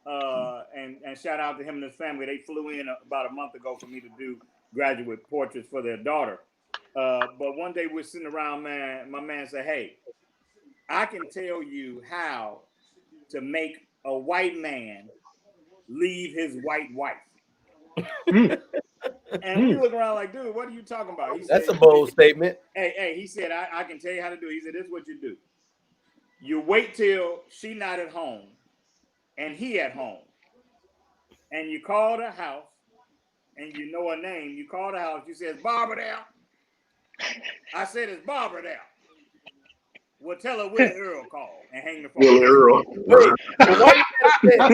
and shout out to him and his family. They flew in about a month ago for me to do graduate portraits for their daughter. But one day we're sitting around, man. My man said, hey, I can tell you how to make a white man leave his white wife. And we look around like, dude, what are you talking about? He said, that's a bold statement. Hey, he said, I can tell you how to do it. He said, this is what you do. You wait till she not at home and he at home. And you call the house and you know her name. You call the house. You say, is Barbara there? I said, it's Barbara there. Well, tell her Willie Earl called and hang the phone. Willie Earl. Wait,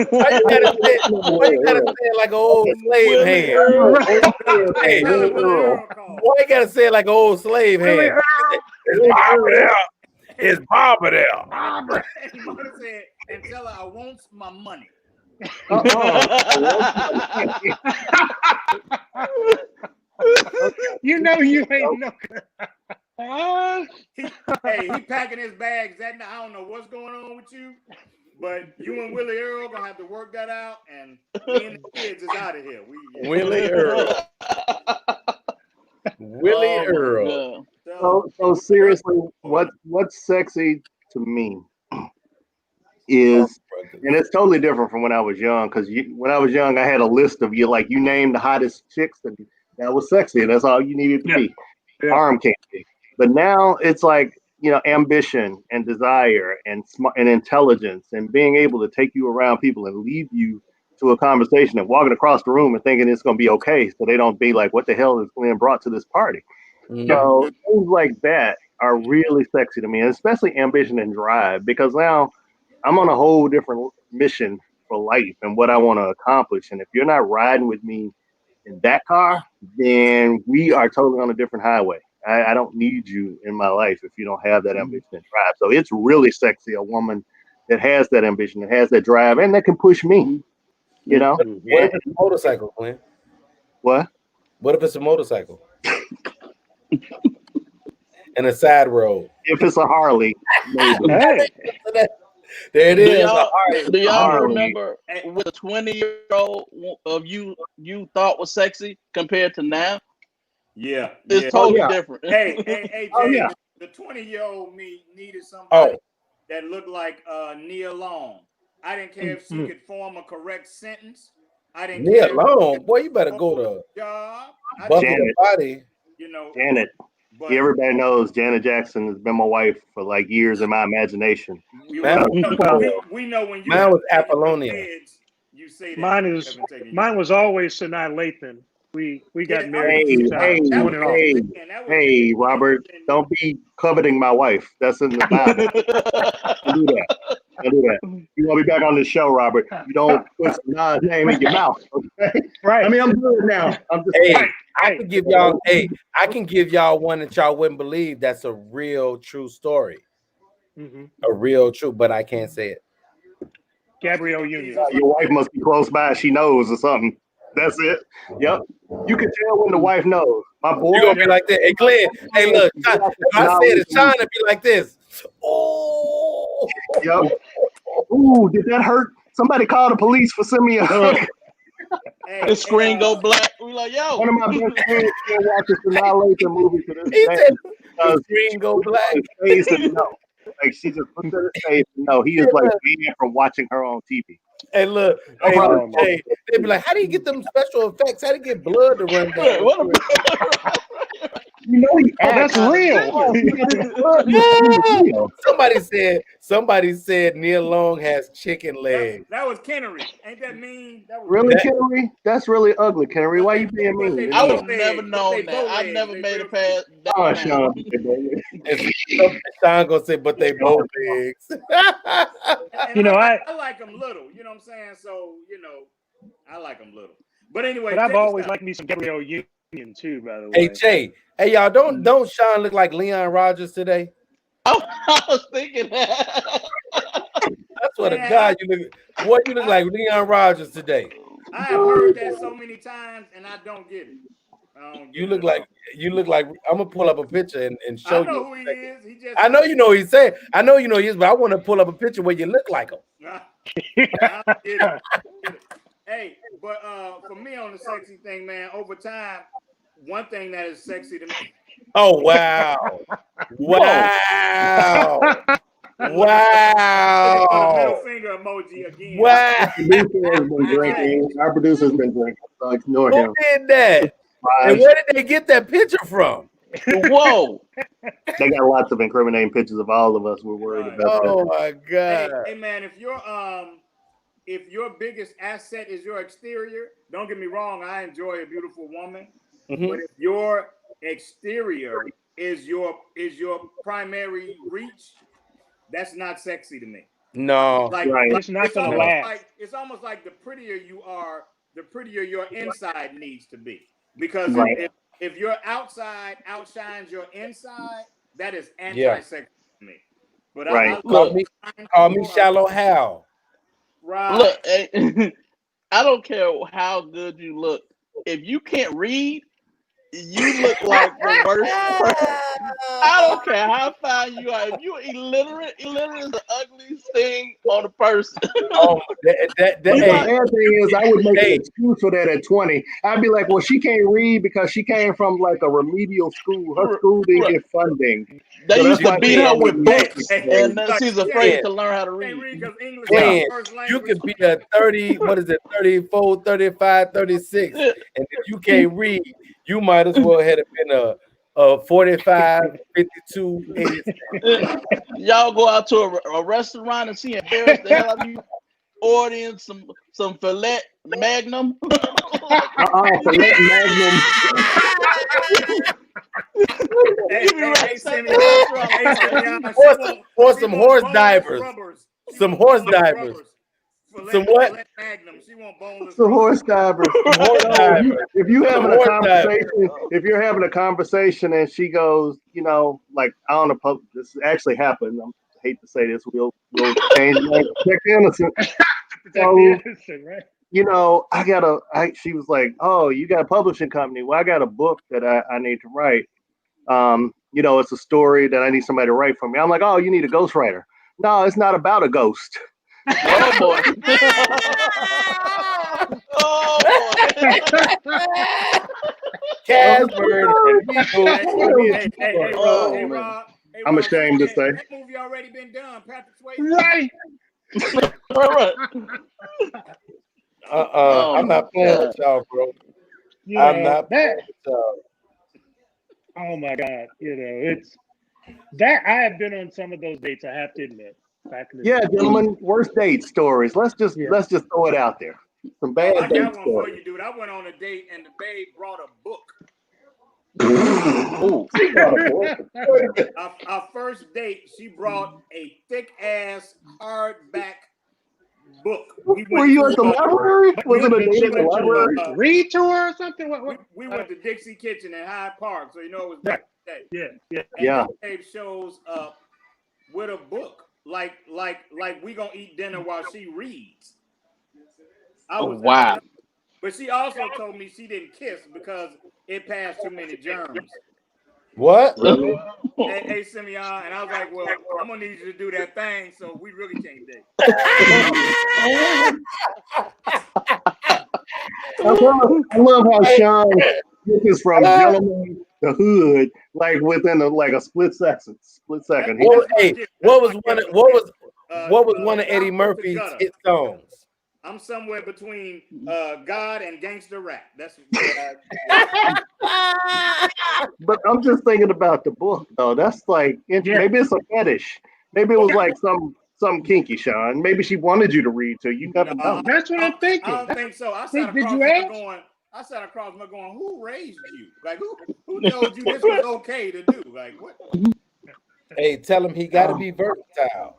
why you gotta say it like an old slave hand? Why you gotta say it like an old slave hand? It's Barbara there. It's Barbara there. And tell her I want my money. You know you ain't no. He packing his bags that night. I don't know what's going on with you, but you and Willie Earl gonna have to work that out, and me and the kids is out of here. Willie Earl. Willie Earl. So seriously, what's sexy to me is, and it's totally different from when I was young, because when I was young, I had a list of you named the hottest chicks, and that was sexy, and that's all you needed to be. Arm can't be. But now it's like, you know, ambition and desire and intelligence and being able to take you around people and lead you to a conversation and walking across the room and thinking it's going to be okay, so they don't be like, what the hell is Glenn brought to this party? Mm-hmm. So things like that are really sexy to me, and especially ambition and drive, because now I'm on a whole different mission for life and what I want to accomplish. And if you're not riding with me in that car, then we are totally on a different highway. I don't need you in my life if you don't have that ambition and drive. So it's really sexy, a woman that has that ambition, that has that drive, and that can push me. You know? What if it's a motorcycle, Glenn? What? What if it's a motorcycle? And a side road. If it's a Harley, maybe. Hey. There it is. Do y'all remember what a 20-year-old of you thought was sexy compared to now? Yeah, it's totally different. Hey, Jay, the 20-year-old me needed somebody that looked like Nia Long. I didn't care if she could form a correct sentence. I didn't care. Nia Long, boy, you better go to job. Janet. Body. You know, Janet. Everybody knows Janet Jackson has been my wife for like years in my imagination. We know when you. Mine was Apollonia. You say that. Mine was always Sanaa Lathan. We got married a few times. On and off. Hey, Robert, don't be coveting my wife. That's in the Bible. Don't do that. Don't do that. You want to be back on the show, Robert. You don't put God's name in your mouth. Okay? Right. I mean, I'm good now. I'm just Hey, I can give y'all one that y'all wouldn't believe. That's a real true story. Mm-hmm. A real true, but I can't say it. Gabrielle Union. Your wife must be close by. She knows or something. That's it. Yep. You can tell when the wife knows. My boy. You're gonna be like that. Hey, Glenn. Hey, look. If I said it, Shawn would be like this. Oh. Yep. Ooh, did that hurt? Somebody call the police for sending me a hug. The screen go black. We like, yo. One of my best friends still watches the Annihilation movie to this He day. said the screen go black. His face and no. Like she just puts her face and no. He is like banned from watching her on TV. Hey, look. Hey, they'd be like, how do you get them special effects? How do you get blood to run down? You know he that's real. Somebody said Neil Long has chicken legs. That was Kennery. Ain't that mean? That was really, Kennery? That's really ugly, Kennery. Why you being mean? I would have never known that. I never made it past that. Oh, Shawn. Shawn gonna say, but they both legs. And I like them little. You know what I'm saying? So, I like them little. But anyway. But I've always liked me some Gabrielle Union too, by the way. Hey, Jay. Hey, y'all, don't Shawn look like Leon Rogers today? Oh, I was thinking that. That's what a God you look. What you look like Leon Rogers today? I have heard that so many times, and I don't get it. You look like I'm gonna pull up a picture and show you. I know who he is. I know you know what he's saying. I know you know he is, but I want to pull up a picture where you look like him. Hey, but for me on the sexy thing, man, over time, one thing that is sexy to me. Oh wow! Wow! Wow! Middle finger emoji again. Wow! Our producer's been drinking. So ignore him. Who did that? And where did they get that picture from? Whoa! They got lots of incriminating pictures of all of us. We're worried about that. Oh my God! Hey man, if your biggest asset is your exterior, don't get me wrong, I enjoy a beautiful woman. Mm-hmm. But if your exterior is your primary reach, that's not sexy to me. No, it's not gonna last. It's almost like the prettier you are, the prettier your inside needs to be. Because if your outside outshines your inside, that is anti-sexy to me. But call me Shallow Hal. Right. Look, I don't care how good you look. If you can't read, you look like the worst person. I don't care how fine you are. If you're illiterate is the ugliest thing on a person. The bad thing is, I would make an excuse for that at 20. I'd be like, well, she can't read because she came from like a remedial school. Her school didn't get funding. They used to beat her with books, and she's afraid to learn how to read. You could be a 30, 34, 35, 36, and if you can't read, you might as well have been a 45, 52, 87. Y'all go out to a restaurant and see embarrass the hell out of you, ordering some filet magnum. Filet magnum. Or some horse divers. Some horse divers. Some what? She won't boneless. Some horse divers. If you're having a conversation and she goes, like I don't know, this actually happened. I hate to say this. We'll change that. Protect the innocent. Right? She was like, oh, you got a publishing company. Well, I got a book that I need to write. It's a story that I need somebody to write for me. I'm like, oh, you need a ghostwriter. No, it's not about a ghost. Oh boy! Oh boy! Casper. I'm ashamed to say. That movie already been done. Patrick Swayze. Right. All right. I'm not playing with y'all, bro. I'm not playing with y'all. Oh my God! It's that I have been on some of those dates. I have to admit. Gentlemen, worst date stories. Let's just throw it out there. Some bad I date got one for stories. you, dude. I went on a date and the babe brought a book. Ooh, she brought a book. Our first date, she brought a thick ass hardback book. Were you at the library? Was it a date at the library? Read to her or something? What? We went to Dixie Kitchen in Hyde Park, so you know it was Right. that day. Yeah. And Yeah. the babe shows up with a book, like we gonna eat dinner while she reads. Wow. But she also told me she didn't kiss because it passed too many germs. What? Really? Hey, Simeon, and I was like, well, I'm gonna need you to do that thing, so we really can't date. I love how Shawn is from gentleman to hood, like within a split second. What was one of Eddie Murphy's hit songs? I'm somewhere between God and gangster rap. That's But I'm just thinking about the book though. That's like maybe it's a fetish. Maybe it was like some kinky, Shawn. Maybe she wanted you to read to you. Never know. That's what I'm thinking. I don't think so. I sat across from her going, who raised you? Like who told you this was okay to do? Like what? Hey, tell him he got to be versatile.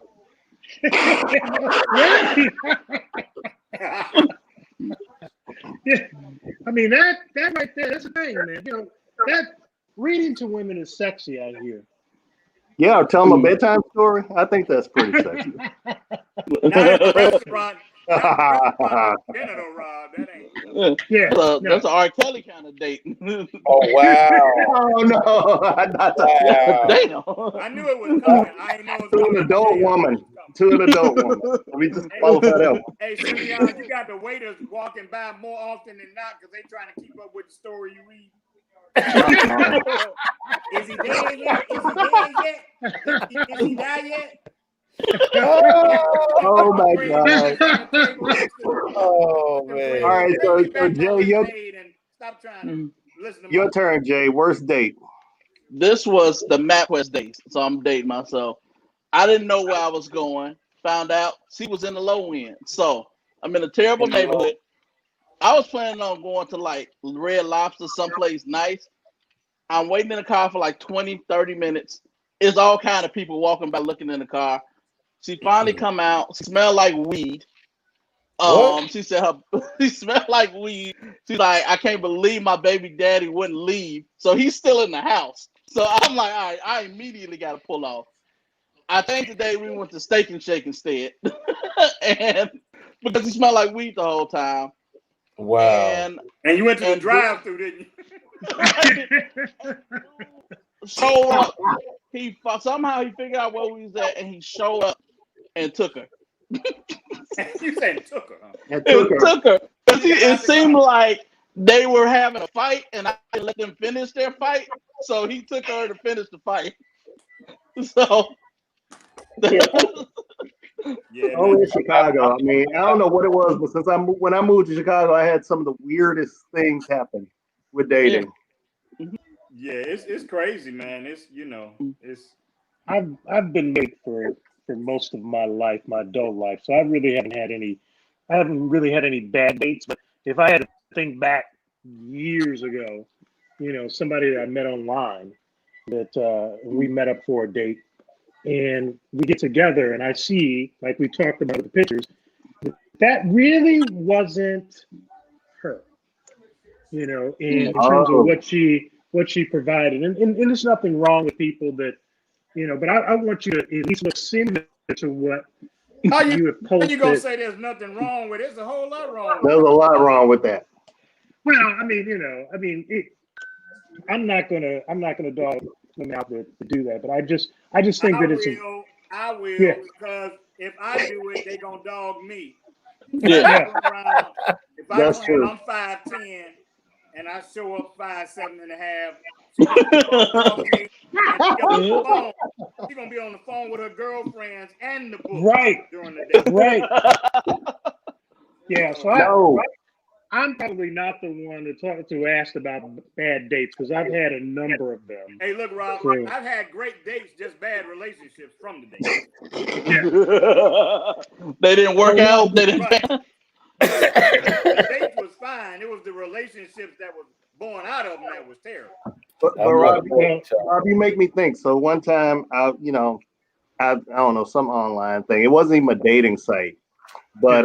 Yeah. I mean that right there, that's the thing, man. You know, that reading to women is sexy out here. Yeah, or tell them a bedtime story. I think that's pretty sexy. Not at the restaurant. Dinner though, Rob. That ain't. Yeah. That's an R. Kelly kind of date. Oh wow! Oh no! Wow. Damn. I knew it was coming. I ain't know it was To coming. an adult woman. To an adult woman. Let me just qualify that one. Hey, Simeon, you got the waiters walking by more often than not because they trying to keep up with the story you read. Is he dead yet? Is he dead yet? Is he died yet? Oh my God! Oh man! All right, so Jay, stop trying to listen to your turn, Jay. Worst date. This was the MapQuest dates, so I'm dating myself. I didn't know where I was going. Found out she was in the low end. So I'm in a terrible neighborhood. I was planning on going to like Red Lobster, someplace nice. I'm waiting in the car for like 20, 30 minutes. It's all kind of people walking by looking in the car. She finally come out, smelled like weed. She said she smelled like weed. She's like, I can't believe my baby daddy wouldn't leave. So he's still in the house. So I'm like, all right, I immediately got to pull off. I think today we went to Steak and Shake instead. And because he smelled like weed the whole time. Wow. And you went to the drive-through, didn't you? Showed up. Somehow he figured out where we was at and he showed up and took her. You said took her, huh? It took her. It seemed like they were having a fight and I let them finish their fight. So he took her to finish the fight. So yeah, only in Chicago. I mean, I don't know what it was, but when I moved to Chicago, I had some of the weirdest things happen with dating. Yeah, it's crazy, man. I've been married for most of my life, my adult life, so I haven't really had any bad dates. But if I had to think back years ago, somebody that I met online that we met up for a date, and we get together, and I see, like we talked about the pictures, that really wasn't her, in terms of what she provided, and there's nothing wrong with people that. But I want you to at least look similar to what you have posted. How you gonna say there's nothing wrong with it? There's a whole lot wrong. There's a lot wrong with that. Well, I'm not gonna dog them out to do that, but I just think that I will because if I do it, they gonna dog me. yeah. If I That's claim true. I'm 5'10" and I show up 5'7.5", she's gonna be on the phone with her girlfriends and the book during the day. Right. Yeah, so I'm probably not the one to ask about bad dates because I've had a number of them. Hey, look, Rob, So, I've had great dates, just bad relationships from the date. yeah. They didn't work out. They didn't. Right. The dates was fine. It was the relationships that was born out of them that was terrible. But Rob, you make me think. So one time, I don't know, some online thing. It wasn't even a dating site, but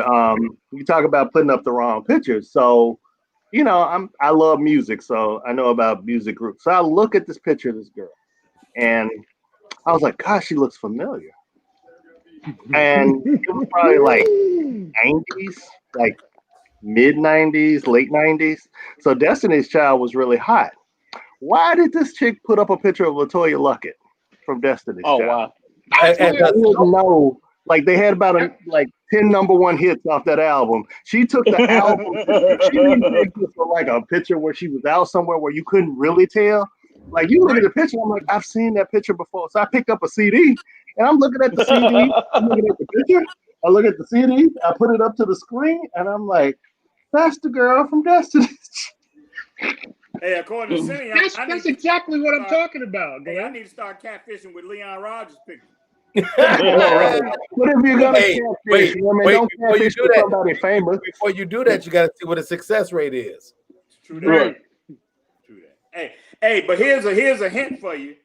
you talk about putting up the wrong pictures. So, I love music, so I know about music groups. So I look at this picture of this girl, and I was like, gosh, she looks familiar. And it was probably like 90s, like mid 90s, late 90s. So Destiny's Child was really hot. Why did this chick put up a picture of LaToya Luckett from Destiny's Child? Wow. I didn't know. Like they had about 10 #1 hits off that album. She took the album. She didn't take this for like a picture where she was out somewhere where you couldn't really tell. Like you look at the picture, I'm like, I've seen that picture before. So I picked up a CD and I'm looking at the CD. I'm looking at the picture. I look at the CD. I put it up to the screen and I'm like, that's the girl from Destiny. Hey, according to Cindy, that's exactly what I'm talking about. Hey, I need to start catfishing with Leon Rogers' picture. What if you're gonna catfish? Don't catfish with somebody famous. Before you do that, you got to see what the success rate is. True that. True that. Hey, but here's a hint for you.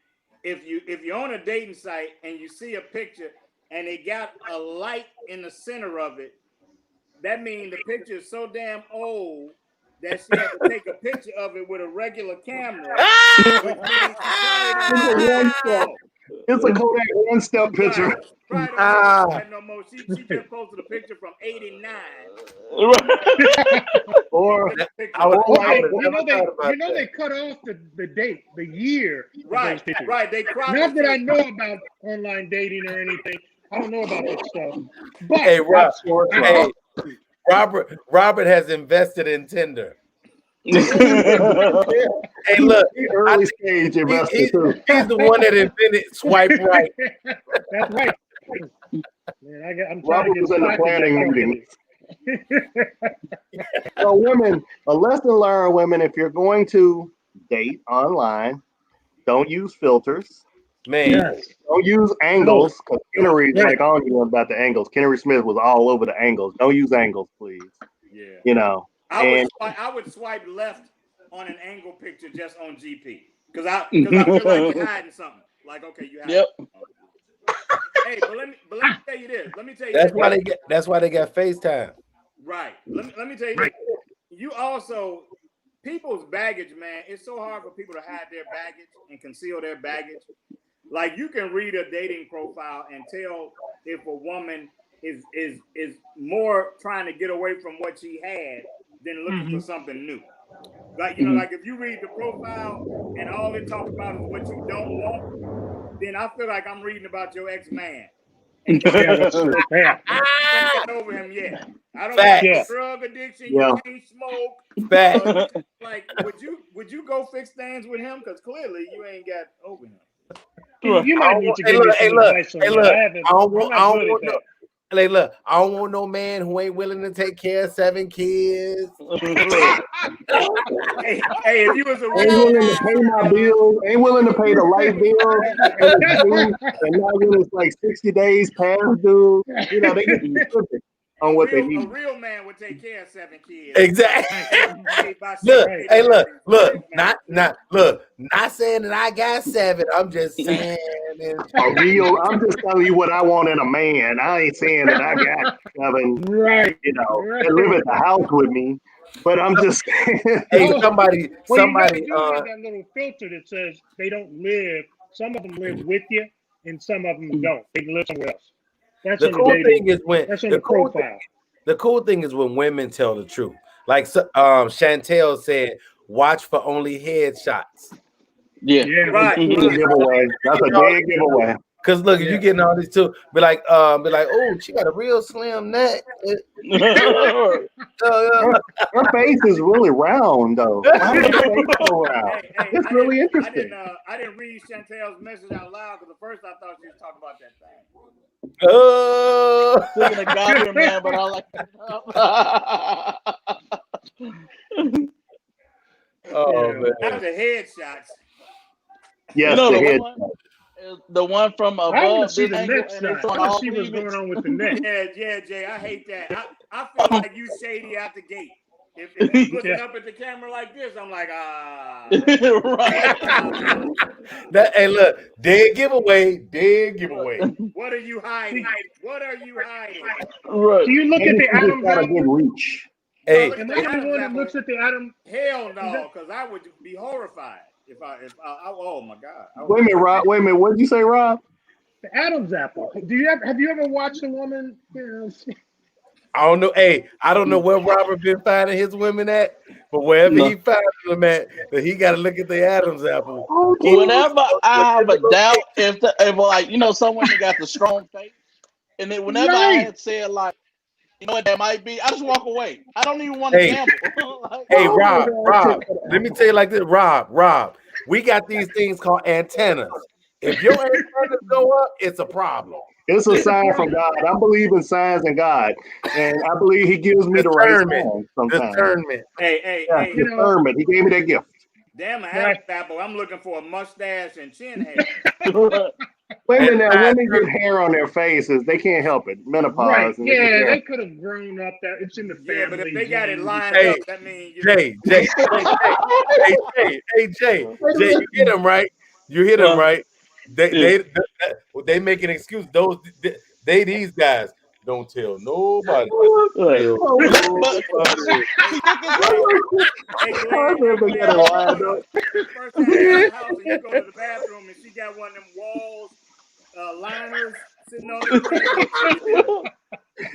If you're on a dating site and you see a picture and it got a light in the center of it, that means the picture is so damn old that she had to take a picture of it with a regular camera. Which means it's a Kodak one-step picture. Right. No more. She just posted a picture from '89. Or they cut off the date, the year. Right. They not that I know about online dating or anything. I don't know about that stuff. But hey, Robert has invested in Tinder. Hey, look, early stage investor. He's the one that invented swipe right. That's right. Man, I'm Robert was in the planning meeting. So, women, a lesson learned, women, if you're going to date online, don't use filters. Man, don't use angles because Kennery's like on you about the angles. Kennery Smith was all over the angles. Don't use angles, please. Yeah. I would swipe left on an angle picture just on GP because I feel like you're hiding something. Like, okay, you hiding. Yep. Hey, but let me tell you this. That's why they got FaceTime. Right. Let me tell you this. You also people's baggage, man. It's so hard for people to hide their baggage and conceal their baggage. Like you can read a dating profile and tell if a woman is more trying to get away from what she had than looking for something new. Like like if you read the profile and all it talks about is what you don't want, then I feel like I'm reading about your ex-man. And you haven't got over him yet. I don't know drug addiction. You can't smoke. Like, would you go fix things with him? Because clearly you ain't got over him. You might need to give me some advice on that. I don't want no man who ain't willing to take care of 7 kids. hey, if you was a ain't willing to pay my bills, ain't willing to pay the light bill, and now when it's like 60 days past due, they get specific on what they need. A real man would take care of 7 kids. Exactly. Look, not saying that I got 7. I'm just saying I'm just telling you what I want in a man. I ain't saying that I got 7, that live at the house with me. But I'm just saying. Hey, somebody. That little filter that says they don't live. Some of them live with you, and some of them don't. They live somewhere else. That's the cool thing is when the profile. The cool thing is when women tell the truth. Like Chantel said, watch for only headshots. Yeah, right. Giveaway. That's a dead giveaway. Cause look, if you getting all these too, be like, oh, she got a real slim neck. Her face is really round, though. It's really interesting. I didn't read Chantel's message out loud because at first I thought she was talking about that thing. Oh, speaking of God, man, but I like that. Oh man, Not the headshots. Yes, the head. The one from I want to above see this the angle, neck and side. it's I on want to all see what's going cleavage. on with the neck. Yeah, Jay, I hate that. I feel like you shady out the gate. If you looking up at the camera like this, I'm like, Right. Hey, look, dead giveaway. What are you hiding? What are you hiding? Right. Do you look at Maybe the she just Adam's got a apple? good reach. Hey, Look at Am the I the only Adam's one that apple. looks at the Adam? Hell no, because I would be horrified if I oh my God. Wait a minute, Rob. Wait a minute. What did you say, Rob? The Adam's apple. Have you ever watched a woman? I don't know. Hey, I don't know where Robert been finding his women at, but wherever he finds them at, that he got to look at the Adam's apple. Whenever I have a doubt, if like some women got the strong face, and then whenever I had said like, you know what that might be, I just walk away. I don't even want to gamble. Hey, Rob, let me tell you like this, Rob, we got these things called antennas. If your antennas go up, it's a problem. It's a sign from God. I believe in signs and God, and I believe He gives me the right signs sometimes. Discernment. Hey, discernment. He gave me that gift. Damn, Adam's apple. I'm looking for a mustache and chin hair. Wait a minute now, women get hair on their faces. They can't help it. Menopause. Right. And Yeah, they could have grown up there. It's in the family. Yeah, but if they got it lined Hey, up, that means Jay, you hit him right. You hit him right. They make an excuse. These guys don't tell nobody. First time you in the house and you go to the bathroom and she got one of them walls liners sitting on the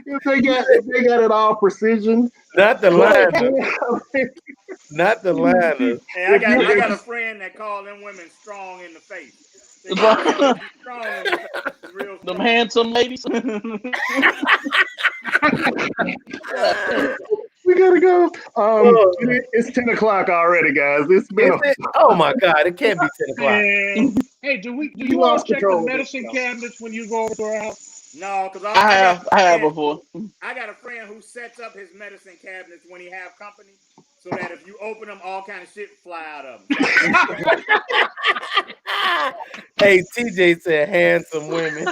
if they got it all precision. Not the liner. Not the liner. Hey, I got a friend that called them women strong in the face. Strong in the face. Real strong. Them handsome ladies. We gotta go. It's 10 o'clock already, guys. Oh my God! It can't be 10 o'clock. Hey, do you all check the medicine cabinets when you go over to our house? No, because I have before. I got a friend who sets up his medicine cabinets when he have company, so that if you open them, all kind of shit fly out of them. Hey, TJ said handsome women.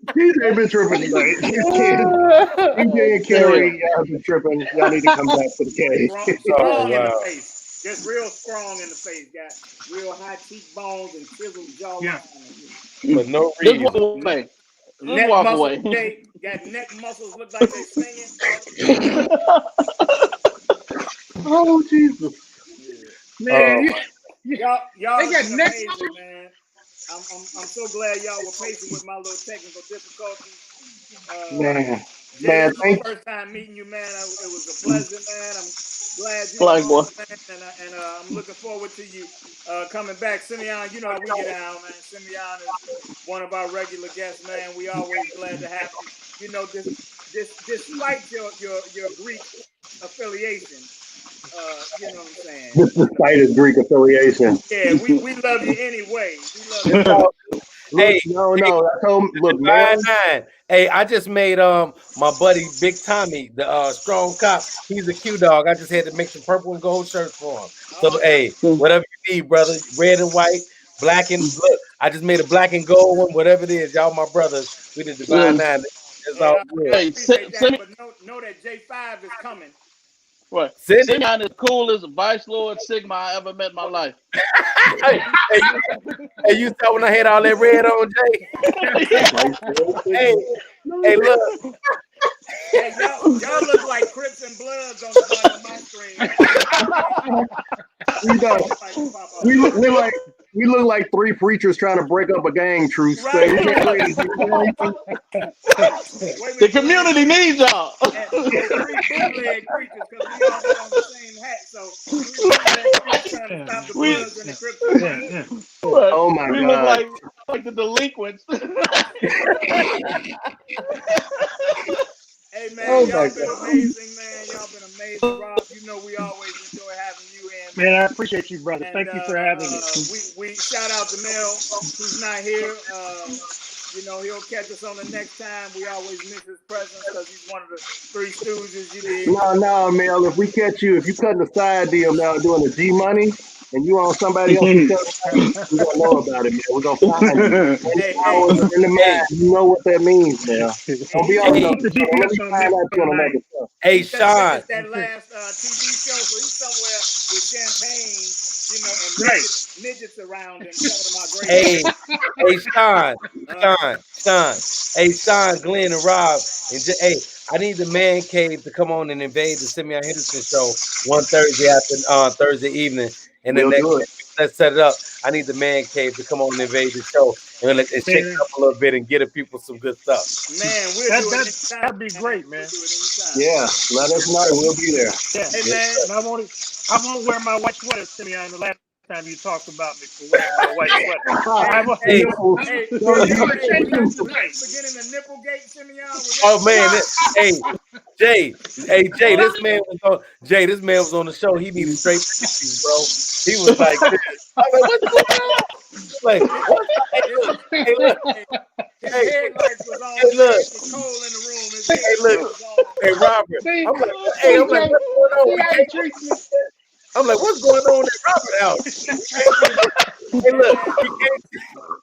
TJ been tripping tonight. TJ and Carrie, y'all been tripping. Y'all need to come back to the cage. Strong in the face. Just real strong in the face. Got real high cheekbones and chiseled jawline. Yeah. For no reason. Just walk away. Neck walk muscles, away. got neck muscles look like they're singing. Oh, Jesus. Man, y'all they got neck amazing, man. I'm so glad y'all were patient with my little technical difficulties. Man, this is my first time meeting you, man. It was a pleasure, man. I'm glad you man, and I'm looking forward to you coming back. Simeon, you know how we get down, man. Simeon is one of our regular guests, man. We always glad to have you. You know, despite your Greek affiliation, you know what I'm saying? Despite his Greek affiliation. Yeah, we love you anyway. We love you. Hey, no. I told him, look, man. Hey, I just made my buddy Big Tommy, the strong cop. He's a Q dog. I just had to make some purple and gold shirts for him. So hey, whatever you need, brother, red and white, black and look. I just made a black and gold one, whatever it is. Y'all, my brothers, we the Divine Nine. It's all good. Hey, but know that J5 is coming. What? Simeon is the coolest Vice Lord Sigma I ever met in my life. Hey, you saw when I had all that red on, Jay? hey, look. Hey, y'all look like Crips and Bloods on the bottom of my screen. We look like three preachers trying to break up a gang truce. Right. The community needs y'all. Three bootleg preachers because we all got on the same hat. So we trying to stop the Bloods and the Crips. Oh my God. We look like the delinquents. Hey man, y'all been amazing, man. Y'all been amazing, Rob. You know we always enjoy having you in. Man, I appreciate you, brother. Thank you for having me. We shout out to Mel, who's not here. You know, he'll catch us on the next time. We always miss his presence because he's one of the three stooges you did. No, Mel. If we catch you, if you cutting a side deal now doing the G Money, and you on somebody else's show, we gonna know about it, man. We're gonna find you. Hours in the man, you know what that means, man. Don't be on Hey, the put the show. Let me GPS on find me out you on tonight. another show. Hey, This Shawn. is that last TV show, so he's somewhere with champagne, you know, and Right. midgets around him telling him how great. Hey, Shawn. Hey, Shawn, Glenn, and Rob. And hey, I need the man cave to come on and invade the Simeon Henderson show one Thursday evening. And then let's set it up. I need the man cave to come on and invade the show and shake it up a little bit and get the people some good stuff. Man, we'll do it anytime. That'd be great, man. Yeah, let us know. We'll be there. Yeah. Hey, man. And I won't wear my white sweater, Simeon, the last time you talked about me for wearing my white sweater. Hey, beginning the Nipplegate, Simeon. Oh man, Jay, this man was on the show. He needed straight pictures, bro. He was like, this. I was like, what's going on? Like, what? Hey, look. Headlights was on. Hey, look. It was cold in the room. Hey, Robert. I'm like, what's going on? I'm like, what's going on at Robert house? Hey, look.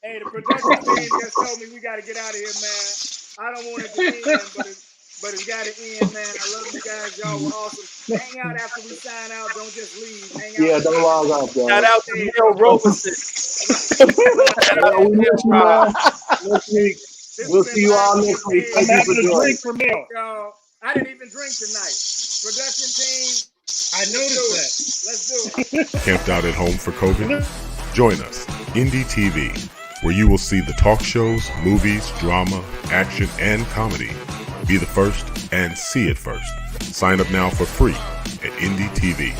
Hey, the production team just told me we got to get out of here, man. I don't want it to end, but it's got to end, man. I love you guys. Y'all were awesome. Hang out after we sign out. Don't just leave. Hang out. Yeah, don't log off, guys. Shout out to Mel Roberson. We miss you, man. We'll see you all next week. I'm Thank you having for a drink joining. for Mel. I didn't even drink tonight. Production team. I noticed that. Let's do it. Camped out at home for COVID? Join us, Indie TV, where you will see the talk shows, movies, drama, action, and comedy. Be the first and see it first. Sign up now for free at Indie TV.